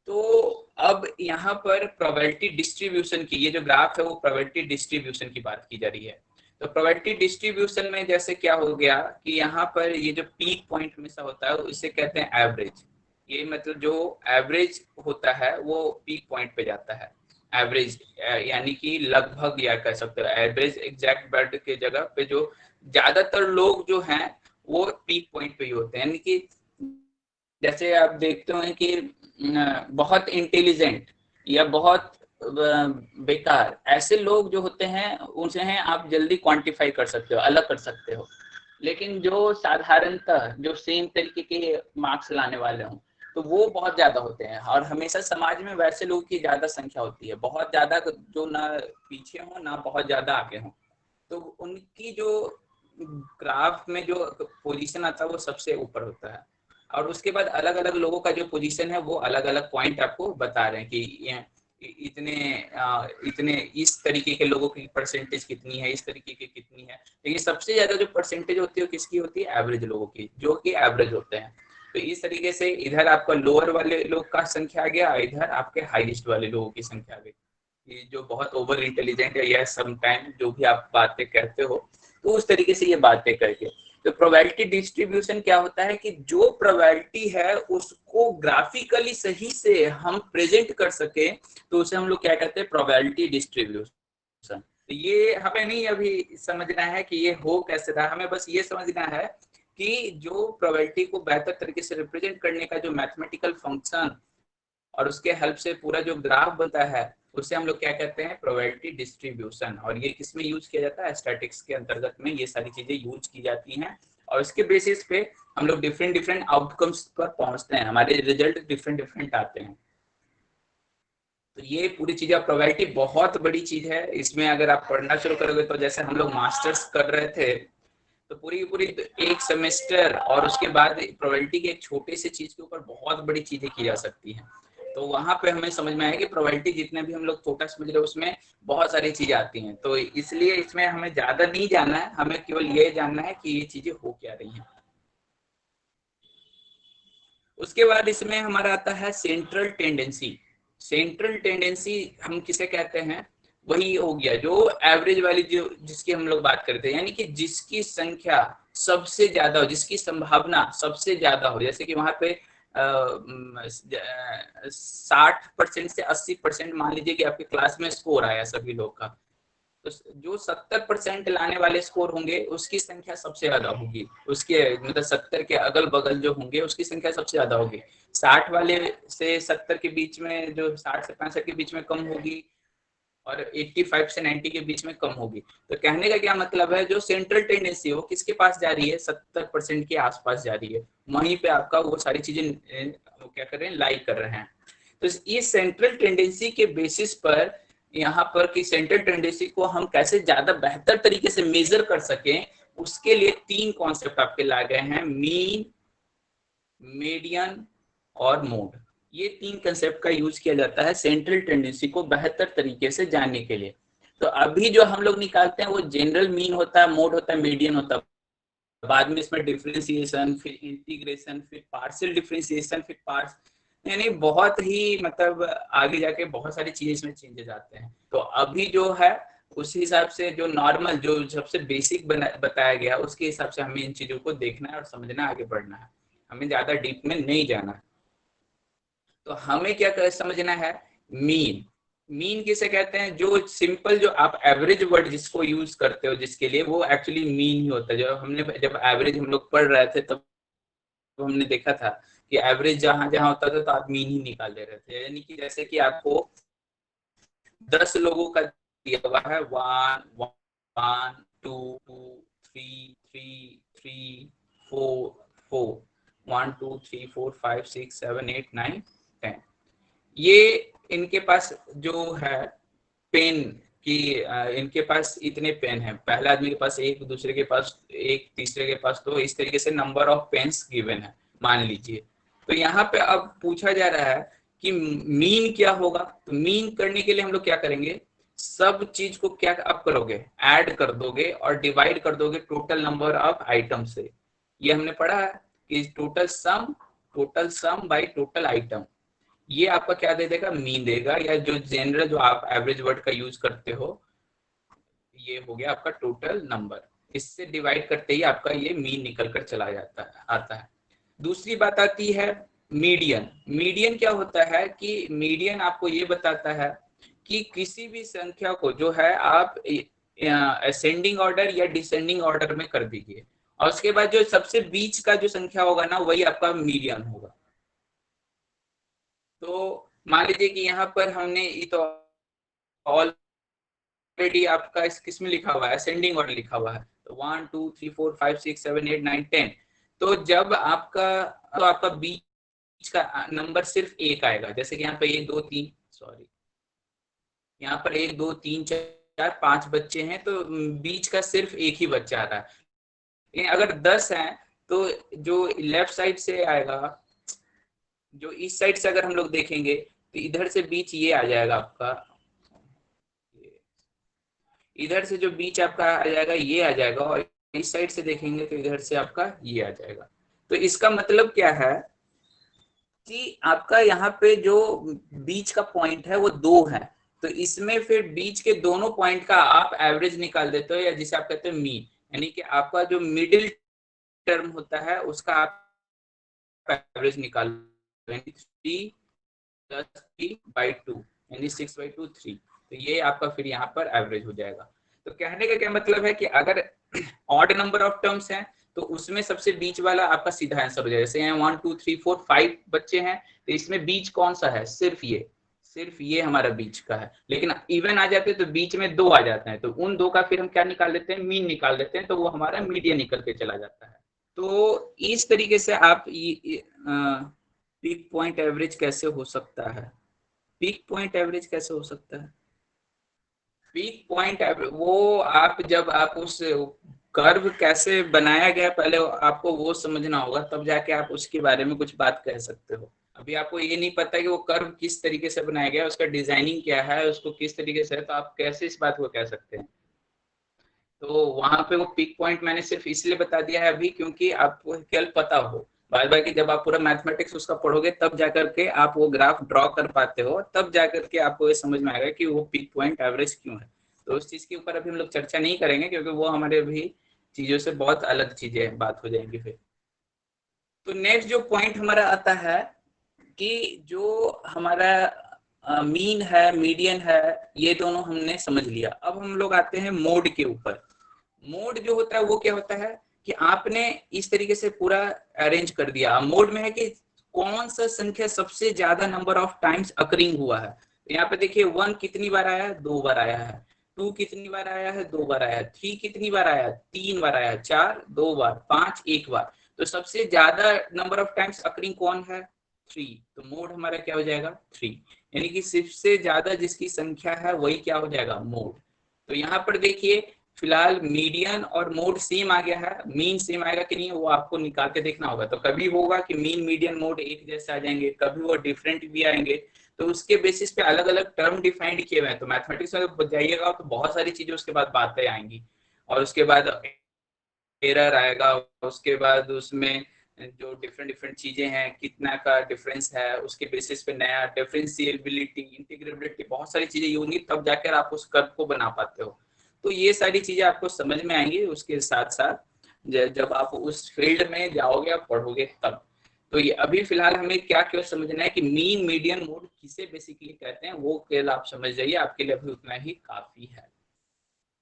तो अब यहाँ पर प्रोबेबिलिटी डिस्ट्रीब्यूशन की, ये जो ग्राफ है वो प्रोबेबिलिटी डिस्ट्रीब्यूशन की बात की जा रही है। तो प्रोबेबिलिटी डिस्ट्रीब्यूशन में जैसे क्या हो गया कि यहाँ पर ये जो पीक पॉइंट हमेशा होता है इसे कहते हैं एवरेज। ये मतलब जो एवरेज होता है वो पीक पॉइंट पे जाता है। एवरेज यानी कि लगभग, या कह सकते हो एवरेज, एग्जैक्ट वर्ड के जगह पे जो ज्यादातर लोग जो हैं वो पीक पॉइंट पे ही होते हैं। यानी कि जैसे आप देखते हो कि बहुत इंटेलिजेंट या बहुत बेकार ऐसे लोग जो होते हैं उनसे हैं आप जल्दी क्वांटिफाई कर सकते हो, अलग कर सकते हो। लेकिन जो साधारणतः जो सेम तरीके के मार्क्स लाने वाले हों तो वो बहुत ज्यादा होते हैं। और हमेशा समाज में वैसे लोगों की ज्यादा संख्या होती है, बहुत ज्यादा जो ना पीछे हो ना बहुत ज्यादा आगे हो। तो उनकी जो ग्राफ में जो पोजीशन आता है वो सबसे ऊपर होता है। और उसके बाद अलग अलग लोगों का जो पोजीशन है वो अलग अलग पॉइंट आपको बता रहे हैं कि इतने इतने इस तरीके के लोगों की परसेंटेज कितनी है, इस तरीके की कितनी है। लेकिन सबसे ज्यादा जो परसेंटेज होती है किसकी होती है, एवरेज लोगों की, जो कि एवरेज होते हैं। तो इस तरीके से इधर आपका लोअर वाले लोग का संख्या आ गया, इधर आपके हाईएस्ट वाले लोगों की संख्या आ गई। ये जो बहुत ओवर इंटेलिजेंट है या समटाइम जो भी आप बातें कहते हो, तो उस तरीके से ये बातें करके। तो प्रोबेबिलिटी डिस्ट्रीब्यूशन क्या होता है कि जो प्रोबेबिलिटी है उसको ग्राफिकली सही से हम प्रेजेंट कर सके तो उसे हम लोग क्या कहते हैं, प्रोबेबिलिटी डिस्ट्रीब्यूशन। तो ये हमें नहीं अभी समझना है कि ये हो कैसे रहा, हमें बस ये समझना है कि जो प्रोबेबिलिटी को बेहतर तरीके से रिप्रेजेंट करने का जो मैथमेटिकल फंक्शन और उसके हेल्प से पूरा जो ग्राफ बनता है उसे हम लोग क्या कहते हैं, प्रोबेबिलिटी डिस्ट्रीब्यूशन। और ये किसमें यूज किया जाता है, स्टैटिक्स के अंतर्गत में ये सारी चीजें यूज की जाती हैं। और इसके बेसिस पे हम लोग डिफरेंट डिफरेंट आउटकम्स पर पहुंचते हैं, हमारे रिजल्ट डिफरेंट डिफरेंट आते हैं। तो ये पूरी चीजें, प्रोबेबिलिटी बहुत बड़ी चीज है। इसमें अगर आप पढ़ना शुरू करोगे तो जैसे हम लोग मास्टर्स कर रहे थे तो पूरी पूरी एक सेमेस्टर और उसके बाद प्रोबेबिलिटी के एक छोटे से चीज के ऊपर बहुत बड़ी चीजें की जा सकती हैं। तो वहां पे हमें समझ में आया कि प्रोबेबिलिटी जितने भी हम लोग छोटा समझ रहे हैं उसमें बहुत सारी चीजें आती हैं। तो इसलिए इसमें हमें ज्यादा नहीं जानना है, हमें केवल ये जानना है कि ये चीजें हो क्या रही हैं। उसके बाद इसमें हमारा आता है सेंट्रल टेंडेंसी। सेंट्रल टेंडेंसी हम किसे कहते हैं, वही हो गया जो एवरेज वाली जो जिसकी हम लोग बात करते हैं, यानी कि जिसकी संख्या सबसे ज्यादा हो, जिसकी संभावना सबसे ज्यादा हो। जैसे कि वहां पे 60% से 80% मान लीजिए कि आपके क्लास में स्कोर आया सभी लोग का, तो जो 70% लाने वाले स्कोर होंगे उसकी संख्या सबसे ज्यादा होगी। उसके मतलब 70 के अगल बगल जो होंगे उसकी संख्या सबसे ज्यादा होगी। 60 वाले से 70 के बीच में, जो 60 से 65 के बीच में कम होगी, और 85 से 90 के बीच में कम होगी। तो कहने का क्या मतलब है, जो सेंट्रल टेंडेंसी है वो किसके पास जा रही है, 70% के आसपास जा रही है। वहीं पे आपका वो सारी चीजें क्या कर रहे हैं, लाई कर रहे हैं। तो इस सेंट्रल टेंडेंसी के बेसिस पर यहाँ पर कि सेंट्रल टेंडेंसी को हम कैसे ज्यादा बेहतर तरीके से मेजर कर सकें, उसके लिए 3 कॉन्सेप्ट आपके लाए गए हैं, मीन, मीडियन और मोड। ये 3 कंसेप्ट का यूज किया जाता है सेंट्रल टेंडेंसी को बेहतर तरीके से जानने के लिए। तो अभी जो हम लोग निकालते हैं वो जनरल मीन होता है, मोड होता है, मीडियन होता है। बाद में इसमें डिफरेंशिएशन, फिर इंटीग्रेशन, फिर पार्शियल डिफरेंशिएशन, फिर पार्स, यानी बहुत ही मतलब आगे जाके बहुत सारी चीजें इसमें चेंजेस आते हैं। तो अभी जो है उस हिसाब से जो नॉर्मल जो सबसे बेसिक बताया गया उसके हिसाब से हमें इन चीजों को देखना है और समझना, आगे बढ़ना है, हमें ज्यादा डीप में नहीं जाना। तो हमें क्या समझना है, मीन। मीन किसे कहते हैं, जो सिंपल जो आप एवरेज वर्ड जिसको यूज करते हो जिसके लिए, वो एक्चुअली मीन ही होता है। जब एवरेज हम लोग पढ़ रहे थे तब हमने देखा था कि एवरेज जहां जहां होता था तो आप मीन ही निकाल ले रहे थे। यानी कि जैसे कि आपको 10 लोगों का दिया हुआ है, 1 1 2 2 3 3 3 4 4 1 2 3 4 5 6 7 8 9 10। ये इनके पास जो है पेन कि इनके पास इतने पेन हैं, पहले आदमी के पास एक, दूसरे के पास एक, तीसरे के पास, तो इस तरीके से नंबर ऑफ पेन्स गिवन है मान लीजिए। तो यहाँ पे अब पूछा जा रहा है कि मीन क्या होगा। तो मीन करने के लिए हम लोग क्या करेंगे, सब चीज को क्या आप करोगे, ऐड कर दोगे और डिवाइड कर दोगे टोटल नंबर ऑफ आइटम से। ये हमने पढ़ा है कि total sum by total item, ये आपका क्या दे देगा, मीन देगा। या जो जनरल जो आप एवरेज वर्ड का यूज करते हो, ये हो गया आपका टोटल नंबर। इससे डिवाइड करते ही आपका ये मीन निकल कर चला जाता है, आता है। दूसरी बात आती है मीडियन। मीडियन क्या होता है कि मीडियन आपको ये बताता है कि किसी भी संख्या को जो है आप असेंडिंग ऑर्डर या डिसेंडिंग ऑर्डर में कर दीजिए, और उसके बाद जो सबसे बीच का जो संख्या होगा ना, वही आपका मीडियन होगा। तो मान लीजिए कि यहाँ पर हमने ये तो ऑलरेडी आपका इस किसमें लिखा हुआ है, असेंडिंग ऑर्डर लिखा हुआ है। तो 1 2 3 4 5 6 7 8 9 10। तो जब आपका बीच का नंबर सिर्फ एक आएगा, जैसे कि यहाँ पे 1 2 3, सॉरी, यहाँ पर 1 2 3 4 5 बच्चे हैं, तो बीच का सिर्फ एक ही बच्चा आ रहा है। लेकिन अगर 10 है तो जो लेफ्ट साइड से आएगा, जो इस साइड से अगर हम लोग देखेंगे तो इधर से बीच ये आ जाएगा आपका, इधर से जो बीच आपका आ जाएगा ये आ जाएगा, और इस साइड से देखेंगे तो इधर से आपका ये आ जाएगा। तो इसका मतलब क्या है कि आपका यहाँ पे जो बीच का पॉइंट है वो 2 है। तो इसमें फिर बीच के दोनों पॉइंट का आप एवरेज निकाल देते हो, या जिसे आप कहते हैं मीन। यानी कि आपका जो मिडिल टर्म होता है उसका आप एवरेज निकाल 3+3/2 यानी 6/2 3। तो ये आपका फिर यहाँ पर एवरेज हो जाएगा। तो कहने का क्या मतलब है कि अगर ऑड नंबर ऑफ टर्म्स हैं तो उसमें सबसे बीच वाला आपका सीधा आंसर हो जाएगा। जैसे यहाँ 1 2 3 4 5 बच्चे हैं, तो इसमें बीच कौन सा है, सिर्फ ये हमारा बीच का है। लेकिन इवन आ जाते हैं तो बीच में 2 आ जाते हैं, तो उन 2 का फिर हम क्या निकाल लेते हैं, मीन निकाल लेते हैं, तो वो हमारा मीडियन निकल के चला जाता है। तो इस तरीके से आप पीक पॉइंट एवरेज कैसे हो सकता है, पीक पॉइंट एवरेज कैसे हो सकता है। पीक पॉइंट वो आप जब आप उस कर्व कैसे बनाया गया पहले आपको वो समझना होगा, तब जाके आप उसके बारे में कुछ बात कह सकते हो। अभी आपको ये नहीं पता कि वो कर्व किस तरीके से बनाया गया, उसका डिजाइनिंग क्या है, उसको किस तरीके से है, तो आप कैसे इस बात को कह सकते हैं। तो वहां पे वो पिक पॉइंट मैंने सिर्फ इसलिए बता दिया है अभी क्योंकि आपको केवल पता हो। बाद बाकी जब आप पूरा मैथमेटिक्स उसका पढ़ोगे तब जाकर के आप वो ग्राफ ड्रॉ कर पाते हो, तब जाकर के आपको ये समझ में आएगा कि वो पिक पॉइंट एवरेज क्यों है। तो उस चीज के ऊपर अभी हम लोग चर्चा नहीं करेंगे क्योंकि वो हमारे अभी चीजों से बहुत अलग चीजें बात हो जाएंगी फिर। तो नेक्स्ट जो पॉइंट हमारा आता है कि जो हमारा मीन है मीडियन है, ये दोनों हमने समझ लिया। अब हम लोग आते हैं मोड के ऊपर। मोड जो होता है वो क्या होता है कि आपने इस तरीके से पूरा अरेंज कर दिया। मोड में है कि कौन सा संख्या सबसे ज्यादा नंबर ऑफ टाइम्स अकरिंग हुआ है। तो यहाँ पे देखिए 1 कितनी बार आया है, 2 बार आया है। 2 कितनी बार आया है, 2 बार आया है। 3 कितनी बार आया है, 3 बार आया है। 4 2 बार, 5 1 बार। तो सबसे ज्यादा नंबर ऑफ टाइम्स अकरिंग कौन है, 3। तो मोड हमारा क्या हो जाएगा, 3। यानी कि सबसे ज्यादा जिसकी संख्या है वही क्या हो जाएगा, मोड। तो यहाँ पर देखिए फिलहाल मीडियन और मोड सेम आ गया है, मीन सेम आएगा कि नहीं वो आपको निकाल के देखना होगा। तो कभी होगा कि मीन मीडियन मोड एक जैसे आ जाएंगे, कभी वो डिफरेंट भी आएंगे। तो उसके बेसिस पे अलग अलग टर्म डिफाइंड किए हुए हैं। तो मैथमेटिक्स में जाइएगा तो बहुत सारी चीजें उसके बाद बातें आएंगी। और उसके बाद एरर आएगा, उसके बाद उसमें जो डिफरेंट डिफरेंट चीजें हैं कितना का डिफरेंस है, उसके बेसिस पे नया डिफरेंशिएबिलिटी, इंटीग्रेबिलिटी, बहुत सारी चीजें ये होंगी, तब जाकर आप उस कर्व को बना पाते हो। तो ये सारी चीजें आपको समझ में आएंगी उसके साथ साथ जब आप उस फील्ड में जाओगे, आप पढ़ोगे तब। तो ये अभी फिलहाल हमें क्या क्यों समझना है कि मीन मीडियन मोड किसे बेसिकली कहते हैं, वो केवल आप समझ जाइए, आपके लिए अभी उतना ही काफी है।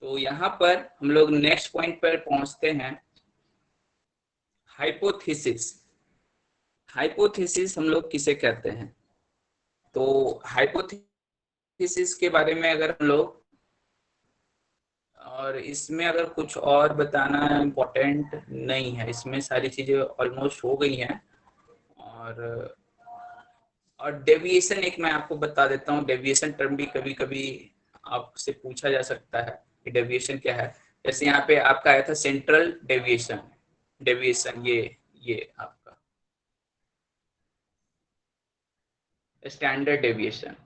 तो यहाँ पर हम लोग नेक्स्ट पॉइंट पर पहुंचते हैं, हाइपोथेसिस। हाइपोथेसिस हम लोग किसे कहते हैं? तो हाइपोथेसिस के बारे में अगर हम लोग, और इसमें अगर कुछ और बताना इम्पोर्टेंट नहीं है, इसमें सारी चीजें ऑलमोस्ट हो गई हैं। और डेविएशन एक मैं आपको बता देता हूँ, डेविएशन टर्म भी कभी कभी आपसे पूछा जा सकता है कि डेविएशन क्या है। जैसे यहाँ पे आपका आया था सेंट्रल डेविएशन, डेविएशन ये आपका स्टैंडर्ड डेविएशन।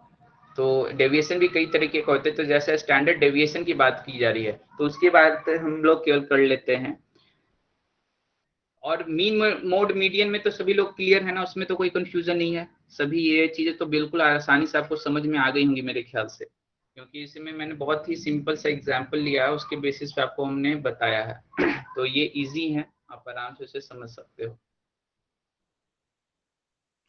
तो डेविएशन भी कई तरीके के होते हैं, तो जैसे स्टैंडर्ड डेविएशन की बात की जा रही है तो उसकी बात हम लोग केवल कर लेते हैं। और मीन मोड मीडियन में तो सभी लोग क्लियर है ना, उसमें तो कोई कंफ्यूजन नहीं है, सभी ये चीजें तो बिल्कुल आसानी से आपको समझ में आ गई होंगी मेरे ख्याल से, क्योंकि इसमें मैंने बहुत ही सिंपल सा एग्जांपल लिया है, उसके बेसिस पे आपको हमने बताया है। तो ये इजी है, आप आराम से उसे समझ सकते हो।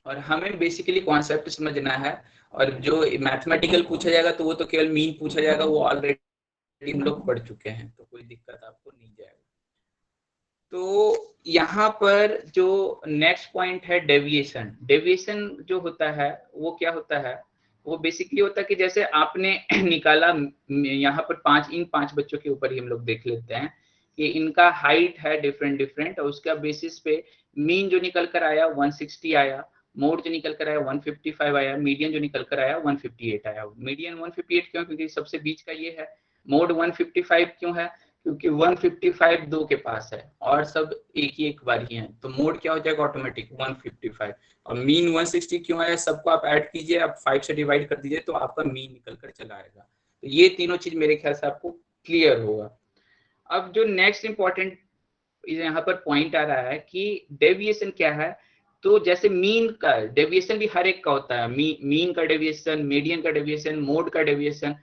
और हमें बेसिकली कॉन्सेप्ट समझना है, और जो मैथमेटिकल पूछा जाएगा तो वो तो केवल मीन पूछा जाएगा, वो ऑलरेडी हम लोग पढ़ चुके हैं, तो कोई दिक्कत आपको नहीं जाएगा। तो यहाँ पर जो नेक्स्ट पॉइंट है डेविएशन। डेविएशन जो होता है वो क्या होता है, वो बेसिकली होता है कि जैसे आपने निकाला, यहाँ पर इन पांच बच्चों के ऊपर ही हम लोग देख लेते हैं कि इनका हाइट है डिफरेंट डिफरेंट, और उसका बेसिस पे मीन जो निकल कर आया 160 आया, मोड जो निकल कर आया 155 आया, मीडियन जो निकल कर आया 158 आया। मीडियन 158 क्यों? क्योंकि सबसे बीच का ये है। मोड 155 क्यों है? क्योंकि 155 दो के पास है और सब एक ही एक बार ही है, तो मोड क्या हो जाएगा ऑटोमेटिक 155। और मीन 160 क्यों आया? सबको आप ऐड कीजिए, आप 5 से डिवाइड कर दीजिए, तो आपका मीन निकल कर चला आएगा। तो ये तीनों चीज मेरे ख्याल से आपको क्लियर होगा। अब जो नेक्स्ट इंपॉर्टेंट यहाँ पर पॉइंट आ रहा है कि डेविएशन क्या है। तो जैसे मीन का डेविएशन भी हर एक का होता है, मीन का डेविएशन, मीडियन का डेविएशन, मोड का डेविएशन।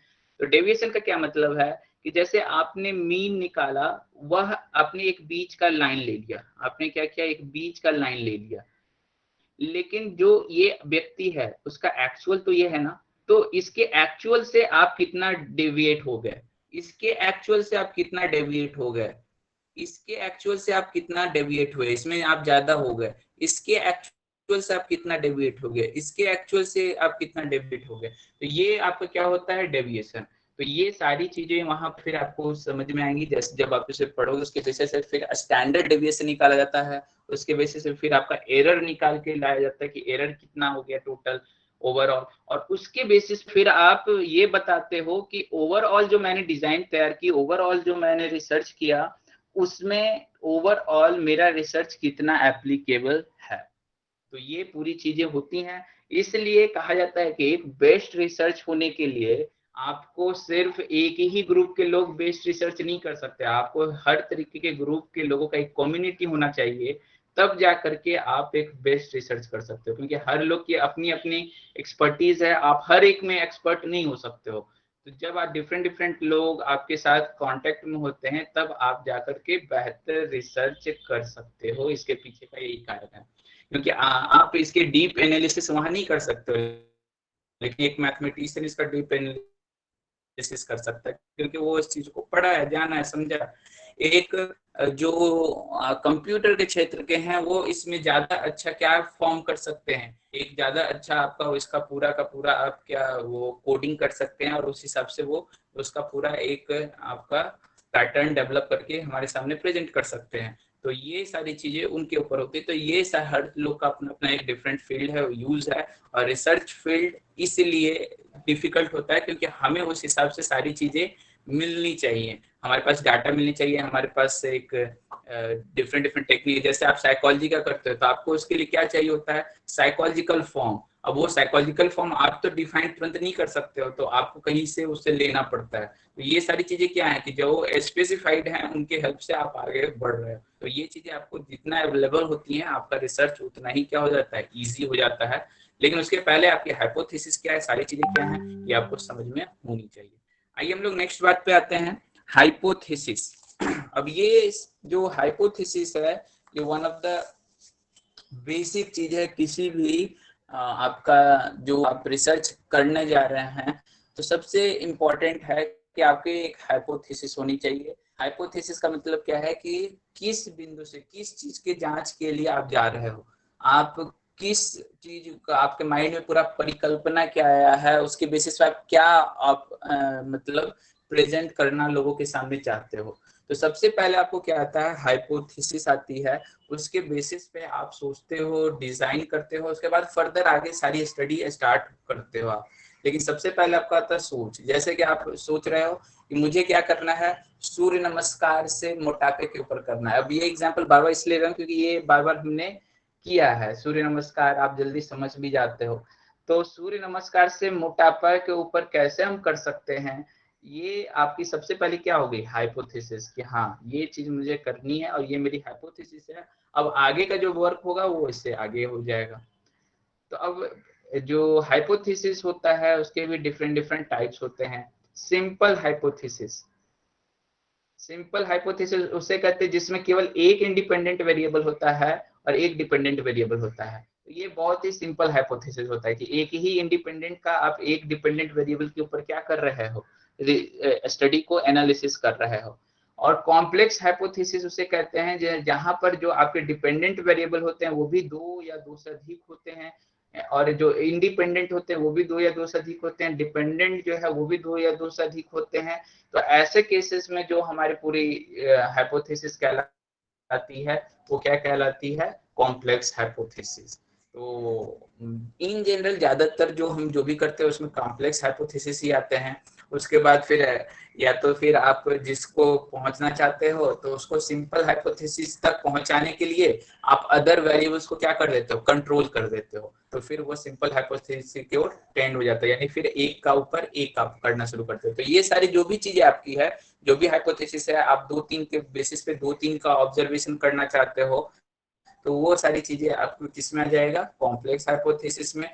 तो डेविएशन का क्या मतलब है कि जैसे आपने मीन निकाला, वह आपने एक बीच का लाइन ले लिया, आपने क्या किया, एक बीच का लाइन ले लिया, लेकिन जो ये व्यक्ति है उसका एक्चुअल तो ये है ना, तो इसके एक्चुअल से आप कितना डेविएट हो गए, इसके एक्चुअल से आप कितना डेविएट हो गए, इसके एक्चुअल से आप कितना डेविएट हुए, इसमें आप ज्यादा हो गए, इसके एक्चुअल से आप कितना डेविएट हो गए, इसके एक्चुअल से आप कितना डेविएट हो गए। तो ये आपका क्या होता है, डेविएशन। तो ये सारी चीजें वहां फिर आपको समझ में आएंगी, जैसे जब आप इसे पढ़ोगे उसके बेसिस से फिर स्टैंडर्ड डेविएशन निकाला जाता है, उसके बेसिस से फिर आपका एरर निकाल के लाया जाता है कि एरर कितना हो गया टोटल ओवरऑल, और उसके बेसिस फिर आप ये बताते हो कि ओवरऑल जो मैंने डिजाइन तैयार की, ओवरऑल जो मैंने रिसर्च किया, उसमें ओवरऑल मेरा रिसर्च कितना एप्लीकेबल है। तो ये पूरी चीजें होती हैं, इसलिए कहा जाता है कि एक बेस्ट रिसर्च होने के लिए आपको सिर्फ एक ही ग्रुप के लोग बेस्ट रिसर्च नहीं कर सकते, आपको हर तरीके के ग्रुप के लोगों का एक कम्युनिटी होना चाहिए, तब जा करके आप एक बेस्ट रिसर्च कर सकते हो, क्योंकि हर लोग की अपनी अपनी एक्सपर्टीज है, आप हर एक में एक्सपर्ट नहीं हो सकते हो। तो जब आप डिफरेंट डिफरेंट लोग आपके साथ कांटेक्ट में होते हैं, तब आप जाकर के बेहतर रिसर्च कर सकते हो, इसके पीछे का यही कारण है। क्योंकि आप इसके डीप एनालिसिस वहां नहीं कर सकते, लेकिन एक मैथमेटिशियन इसका डीप एनालिसिस कर सकता है, क्योंकि वो इस चीज को पढ़ा है, जाना है, समझा। एक जो कंप्यूटर के क्षेत्र के हैं वो इसमें ज्यादा अच्छा क्या फॉर्म कर सकते हैं, एक ज्यादा अच्छा आपका इसका पूरा का पूरा आप क्या वो कोडिंग कर सकते हैं, और उस हिसाब से वो उसका पूरा एक आपका पैटर्न डेवलप करके हमारे सामने प्रेजेंट कर सकते हैं। तो ये सारी चीजें उनके ऊपर होती है। तो ये हर लोग का अपना अपना एक डिफरेंट फील्ड है, यूज है, और रिसर्च फील्ड इसलिए डिफिकल्ट होता है क्योंकि हमें उस हिसाब से सारी चीजें मिलनी चाहिए, हमारे पास डाटा मिलनी चाहिए, हमारे पास एक डिफरेंट डिफरेंट टेक्निक। जैसे आप साइकोलॉजी का करते हो तो आपको उसके लिए क्या चाहिए होता है, साइकोलॉजिकल फॉर्म। अब वो साइकोलॉजिकल फॉर्म आप तो डिफाइन तुरंत नहीं कर सकते हो, तो आपको कहीं से उसे लेना पड़ता है। तो ये सारी चीजें क्या है कि जो स्पेसिफाइड है उनके हेल्प से आप आगे बढ़ रहे हो। तो ये चीजें आपको जितना अवेलेबल होती है आपका रिसर्च उतना ही क्या हो जाता है, ईजी हो जाता है। लेकिन उसके पहले आपकी हाइपोथेसिस क्या है, सारी चीजें क्या है, ये आपको समझ में होनी चाहिए। आइए हम लोग नेक्स्ट बात पे आते हैं, हाइपोथेसिस। अब ये जो हाइपोथेसिस है ये वन ऑफ द बेसिक चीज है किसी भी आपका जो आप रिसर्च करने जा रहे हैं, तो सबसे इम्पोर्टेंट है कि आपके एक हाइपोथेसिस होनी चाहिए। हाइपोथेसिस का मतलब क्या है कि किस बिंदु से किस चीज के जांच के लिए आप जा रहे हो, आप किस चीज का आपके माइंड में पूरा परिकल्पना क्या आया है, उसके बेसिस पे आप क्या आप मतलब प्रेजेंट करना लोगों के सामने चाहते हो। तो सबसे पहले आपको क्या आता है, हाइपोथेसिस आती है। उसके बेसिस पे आप सोचते हो, डिजाइन करते हो, उसके बाद फर्दर आगे सारी स्टडी स्टार्ट करते हो आप। लेकिन सबसे पहले आपका आता है सोच। जैसे कि आप सोच रहे हो कि मुझे क्या करना है, सूर्य नमस्कार से मोटापे के ऊपर करना है। अब ये एग्जांपल बार बार इसलिए रहा हूं क्योंकि ये बार बार हमने किया है। सूर्य नमस्कार आप जल्दी समझ भी जाते हो। तो सूर्य नमस्कार से मोटापा के ऊपर कैसे हम कर सकते हैं, ये आपकी सबसे पहले क्या होगी, हाइपोथेसिस, कि हाँ ये चीज मुझे करनी है और ये मेरी हाइपोथेसिस है। अब आगे का जो वर्क होगा वो इससे आगे हो जाएगा। तो अब जो हाइपोथेसिस होता है उसके भी डिफरेंट डिफरेंट टाइप्स होते हैं। सिंपल हाइपोथेसिस, सिंपल हाइपोथेसिस उसे कहते हैं जिसमें केवल एक इंडिपेंडेंट वेरिएबल होता है और एक डिपेंडेंट वेरिएबल होता है। तो ये बहुत ही सिंपल हाइपोथेसिस होता है कि एक ही इंडिपेंडेंट का आप एक डिपेंडेंट वेरिएबल के ऊपर क्या कर रहे हो, स्टडी को एनालिसिस कर रहे हो। और कॉम्प्लेक्स हाइपोथेसिस उसे कहते हैं जहां पर जो आपके डिपेंडेंट वेरिएबल होते हैं वो भी दो या दो से अधिक होते हैं, और जो इंडिपेंडेंट होते हैं वो भी दो या दो से अधिक होते हैं, डिपेंडेंट जो है वो भी दो या दो से अधिक होते हैं। तो ऐसे केसेस में जो हमारी पूरी हाइपोथेसिस कहलाती है वो क्या कहलाती है, कॉम्प्लेक्स हाइपोथेसिस। तो इन जनरल ज्यादातर जो हम जो भी करते हैं उसमें कॉम्प्लेक्स हाइपोथेसिस ही आते हैं। उसके बाद फिर या तो फिर आप जिसको पहुंचना चाहते हो तो उसको सिंपल हाइपोथेसिस तक पहुंचाने के लिए आप अदर वेरिएबल्स को क्या कर देते हो, कंट्रोल कर देते हो। तो फिर वो सिंपल हाइपोथेसिस की ओर टेंड हो जाता है, यानी फिर एक का ऊपर एक आप करना शुरू करते हो। तो ये सारी जो भी चीजें आपकी है, जो भी हाइपोथेसिस है, आप दो तीन के बेसिस पे दो तीन का ऑब्जर्वेशन करना चाहते हो, तो वो सारी चीजें आपको किसमें आ जाएगा, कॉम्प्लेक्स हाइपोथेसिस में।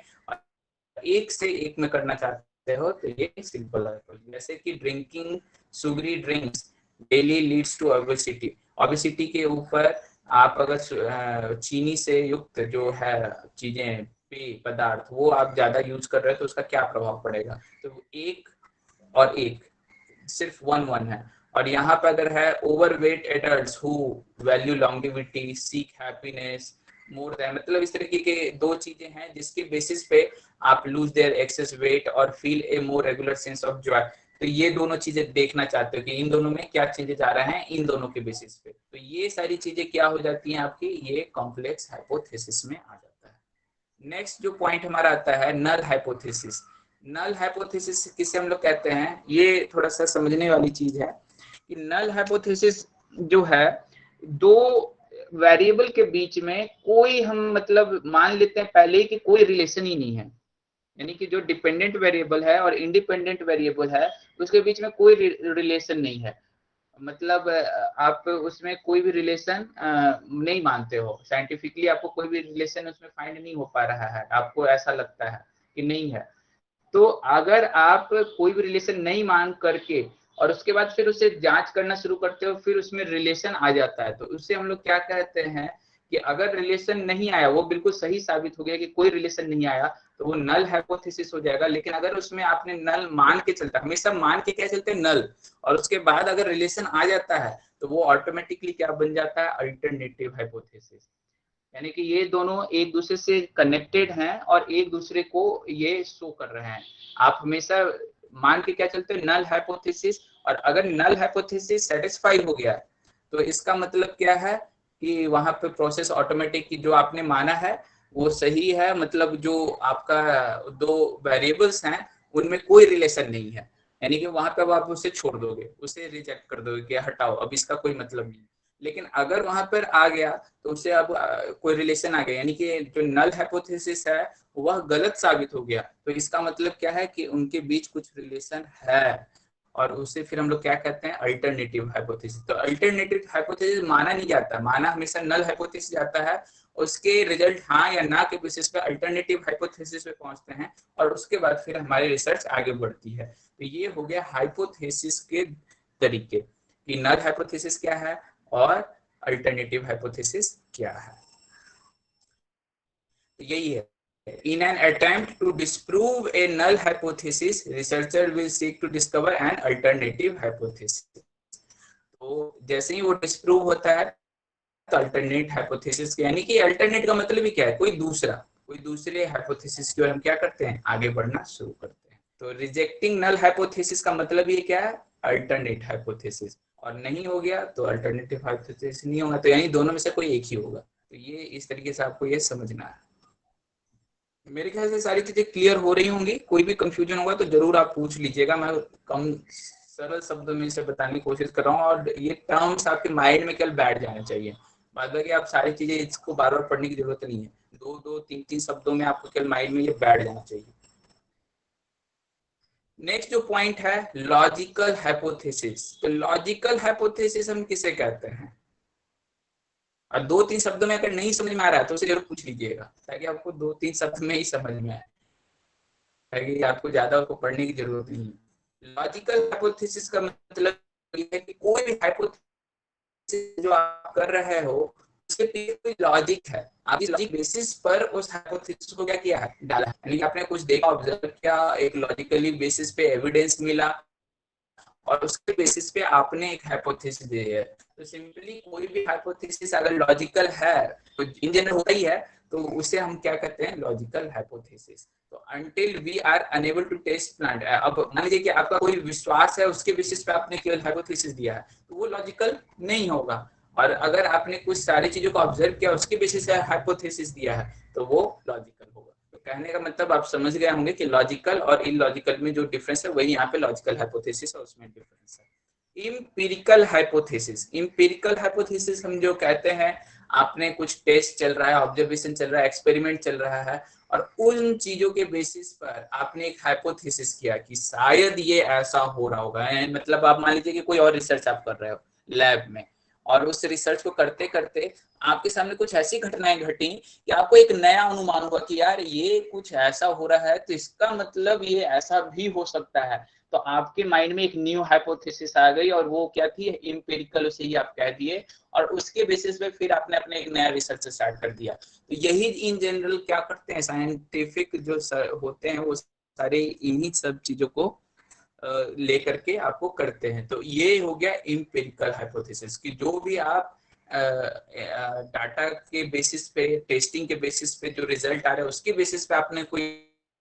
एक से एक में करना चाहते हो तो ये सिंपल हाइपोथेसिस। जैसे कि drinking sugary drinks daily leads to obesity, obesity के ऊपर आप अगर चीनी से युक्त जो है चीजें, पेय पदार्थ, वो आप ज्यादा यूज कर रहे हो तो उसका क्या प्रभाव पड़ेगा। तो एक और एक सिर्फ वन वन है। और यहाँ पे अगर है overweight adults who value longevity seek happiness more than, मतलब इस तरीके के दो चीजें हैं जिसके बेसिस पे आप लूज देयर एक्सेस वेट और feel a more regular sense of Joy. तो ये दोनों चीजें देखना चाहते हो कि इन दोनों में क्या चेंजेस आ रहे हैं, इन दोनों के बेसिस पे। तो ये सारी चीजें क्या हो जाती हैं आपकी, ये कॉम्प्लेक्स हाइपोथेसिस में आ जाता है। नेक्स्ट जो पॉइंट हमारा आता है, नल हाइपोथेसिस। नल हाइपोथेसिस किसे हम लोग कहते हैं, ये थोड़ा सा समझने वाली चीज है कि नल हाइपोथेसिस जो है, दो वेरिएबल के बीच में कोई, हम मतलब मान लेते हैं पहले ही कि कोई रिलेशन ही नहीं है, यानी कि जो डिपेंडेंट वेरिएबल है और इंडिपेंडेंट वेरिएबल है उसके बीच में कोई रिलेशन नहीं है। मतलब आप उसमें कोई भी रिलेशन नहीं मानते हो, साइंटिफिकली आपको कोई भी रिलेशन उसमें फाइंड नहीं हो पा रहा है, आपको ऐसा लगता है कि नहीं है। तो अगर आप कोई भी रिलेशन नहीं मान करके और उसके बाद फिर उसे जांच करना शुरू करते हो, फिर उसमें रिलेशन आ जाता है, तो उससे हम लोग क्या कहते हैं कि अगर रिलेशन नहीं आया, वो बिल्कुल सही साबित हो गया कि कोई रिलेशन नहीं आया, तो वो नल हाइपोथेसिस हो जाएगा। लेकिन अगर उसमें आपने नल मान के चलता, हमेशा मान के क्या चलते हैं, नल, और उसके बाद अगर रिलेशन आ जाता है तो वो ऑटोमेटिकली क्या बन जाता है, अल्टरनेटिव हाइपोथेसिस। यानी कि ये दोनों एक दूसरे से कनेक्टेड हैं और एक दूसरे को ये शो कर रहे हैं। आप हमेशा मान के क्या चलते हैं, नल हाइपोथेसिस। और अगर नल हाइपोथेसिस सेटिस्फाई हो गया तो इसका मतलब क्या है कि वहां पे प्रोसेस ऑटोमेटिक की जो आपने माना है वो सही है, मतलब जो आपका दो वेरिएबल्स हैं उनमें कोई रिलेशन नहीं है, यानी कि वहां पे आप उसे छोड़ दोगे, उसे रिजेक्ट कर दोगे कि हटाओ, अब इसका कोई मतलब नहीं। लेकिन अगर वहां पर आ गया तो उससे अब कोई रिलेशन आ गया, यानी कि जो नल हाइपोथेसिस है वह गलत साबित हो गया, तो इसका मतलब क्या है कि उनके बीच कुछ रिलेशन है, और उसे फिर हम लोग क्या कहते हैं, अल्टरनेटिव हाइपोथेसिस। तो अल्टरनेटिव हाइपोथेसिस माना नहीं जाता, माना हमेशा नल हाइपोथेसिस जाता है, उसके रिजल्ट हाँ या ना के बेसिस पे अल्टरनेटिव हाइपोथेसिस पे पहुंचते हैं, और उसके बाद फिर हमारी रिसर्च आगे बढ़ती है। तो ये हो गया हाइपोथेसिस के तरीके कि नल हाइपोथेसिस क्या है और अल्टरनेटिव हाइपोथेसिस क्या है। तो यही है, in an attempt to disprove a null hypothesis researcher will seek to discover an alternative hypothesis। तो जैसे ही वो डिस्प्रूव होता है तो अल्टरनेट हाइपोथेसिस, यानी कि अल्टरनेट का मतलब ही क्या है, कोई दूसरा, कोई दूसरे हाइपोथेसिस की ओर हम क्या करते हैं, आगे बढ़ना शुरू करते हैं। तो रिजेक्टिंग नल हाइपोथेसिस का मतलब ये क्या है, अल्टरनेट हाइपोथेसिस, और नहीं हो गया तो अल्टरनेटिव हाइपोथेसिस नहीं होगा, तो यानी दोनों में से कोई एक ही होगा। तो ये इस तरीके से आपको ये समझना है। मेरे ख्याल से सारी चीजें क्लियर हो रही होंगी, कोई भी कंफ्यूजन होगा तो जरूर आप पूछ लीजिएगा, मैं कम सरल शब्दों में इसे बताने की कोशिश कर रहा हूँ, और ये टर्म्स आपके माइंड में केवल बैठ जाने चाहिए। बाद बाकी आप सारी चीजें इसको बार बार पढ़ने की जरूरत नहीं है, दो दो तीन तीन शब्दों में आपको केवल माइंड में ये बैठ जाना चाहिए। नेक्स्ट जो पॉइंट है लॉजिकल हाइपोथेसिस। तो लॉजिकल हाइपोथेसिस हम किसे कहते हैं, और दो तीन शब्दों में अगर नहीं समझ में आ रहा है तो उसे जरूर पूछ लीजिएगा, ताकि आपको दो तीन शब्द में ही समझ में आए, ताकि आपको ज्यादा उसको पढ़ने की जरूरत नहीं है। लॉजिकल हाइपोथेसिस का मतलब ये है कि कोई भी हाइपोथेसिस जो आप कर रहे हो उसके पीछे कोई लॉजिक है, आप इस लॉजिक बेसिस पर उस हाइपोथेसिस को क्या किया है, डाला है, यानी आपने कुछ देखा, ऑब्जर्व किया, एक लॉजिकली बेसिस पे एविडेंस मिला, और उसके बेसिस पे आपने एक हाइपोथेसिस दी है। तो सिंपली कोई भी हाइपोथेसिस अगर लॉजिकल है, तो इन जनरल होता ही है, तो उसे हम क्या कहते हैं, लॉजिकल हाइपोथेसिस। तो until we are unable to test plant, अब मान लीजिए कि आपका कोई विश्वास है, उसके बेसिस पे आपने केवल हाइपोथेसिस दिया है, तो वो लॉजिकल नहीं होगा। और अगर आपने कुछ सारी चीजों को ऑब्जर्व किया, उसके बेसिस पे हाइपोथेसिस दिया है, तो वो लॉजिकल होगा। तो कहने का मतलब आप समझ गए होंगे कि लॉजिकल और इलॉजिकल में जो डिफरेंस है वही यहाँ पे लॉजिकल हाइपोथेसिस और उसमें डिफरेंस है। इम्पीरिकल हाइपोथेसिस, इम्पीरिकल हाइपोथेसिस हम जो कहते हैं, आपने कुछ टेस्ट चल रहा है, ऑब्जर्वेशन चल रहा है, एक्सपेरिमेंट चल रहा है, और उन चीजों के बेसिस पर आपने एक हाइपोथेसिस किया कि शायद ये ऐसा हो रहा होगा। मतलब आप मान लीजिए कि कोई और रिसर्च आप कर रहे हो लैब में, और उस रिसर्च को करते करते आपके सामने कुछ ऐसी घटनाएं घटी कि आपको एक नया अनुमान हुआ कि यार ये कुछ ऐसा हो रहा है, तो इसका मतलब ये ऐसा भी हो सकता है। तो आपके माइंड में एक न्यू हाइपोथेसिस आ गई, और वो क्या थी, इम्पेरिकल, उसे ही आप कह दिए, और उसके बेसिस पे फिर आपने अपने एक नया रिसर्च स्टार्ट कर दिया। तो यही इन जनरल क्या करते हैं, साइंटिफिक जो होते हैं वो सारे इन्हीं सब चीजों को लेकर के आपको करते हैं। तो ये हो गया इम्पेरिकल हाइपोथेसिस कि जो भी आप डाटा के बेसिस पे, टेस्टिंग के बेसिस पे जो रिजल्ट आ रहा है उसके बेसिस पे आपने कोई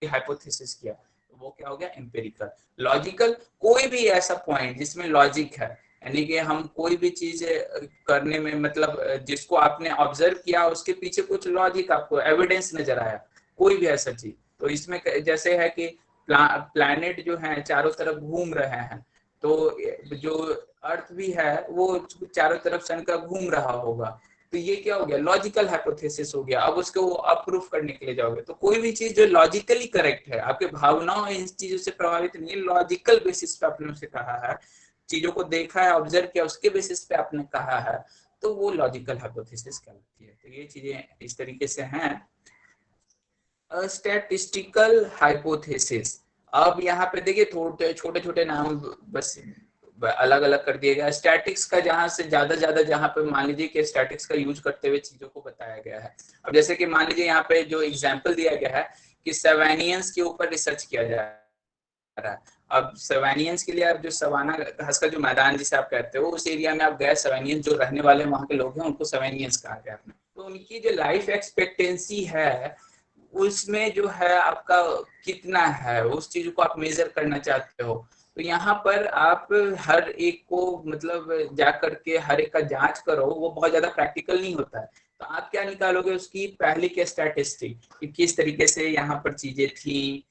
हाइपोथेसिस किया, तो वो क्या हो गया, एम्पेरिकल। लॉजिकल, कोई भी ऐसा पॉइंट जिसमें लॉजिक है, यानी कि हम कोई भी चीज करने में, मतलब जिसको आपने ऑब्जर्व किया उसके पीछे कुछ लॉजिक, आपको एविडेंस नजर आया, कोई भी ऐसा चीज। तो इसमें जैसे है कि प्लैनेट जो है चारों तरफ घूम रहे हैं, तो जो अर्थ भी है वो चारों तरफ सन का घूम रहा होगा, तो ये क्या हो गया, लॉजिकल हाइपोथेसिस हो गया। अब उसको अप्रूव करने के लिए जाओगे, तो कोई भी चीज जो लॉजिकली करेक्ट है, आपके भावनाओं इन चीजों से प्रभावित नहीं है, लॉजिकल बेसिस पे आपने उसे कहा है, चीजों को देखा है, ऑब्जर्व किया, उसके बेसिस पे आपने कहा है, तो वो लॉजिकल हाइपोथेसिस कहलाती है। तो ये चीजें इस तरीके से हैं। स्टैटिस्टिकल हाइपोथेसिस, अब यहाँ पे देखिए थोड़े छोटे छोटे नाम बस अलग अलग कर दिए गया। स्टैटिक्स का जहां से ज्यादा जहां पे मान लीजिए कि स्टैटिक्स का यूज करते हुए चीजों को बताया गया है। अब जैसे कि मान लीजिए यहाँ पे जो एग्जांपल दिया गया है कि सवानियंस के ऊपर रिसर्च किया जा रहा है। अब सवानियंस के लिए आप जो सवाना घास का जो मैदान जिसे आप कहते हो, उस एरिया में आप गए, सवानियंस जो रहने वाले वहां के लोग हैं उनको सवानियंस कहा गया। तो उनकी जो लाइफ एक्सपेक्टेंसी है उसमें जो है आपका कितना है, उस चीज को आप मेजर करना चाहते हो, तो यहाँ पर आप हर एक को मतलब जा करके हर एक का जांच करो, वो बहुत ज्यादा प्रैक्टिकल नहीं होता है। तो आप क्या निकालोगे, उसकी पहले के स्टैटिस्टिक कि किस तरीके से यहाँ पर चीजें थी,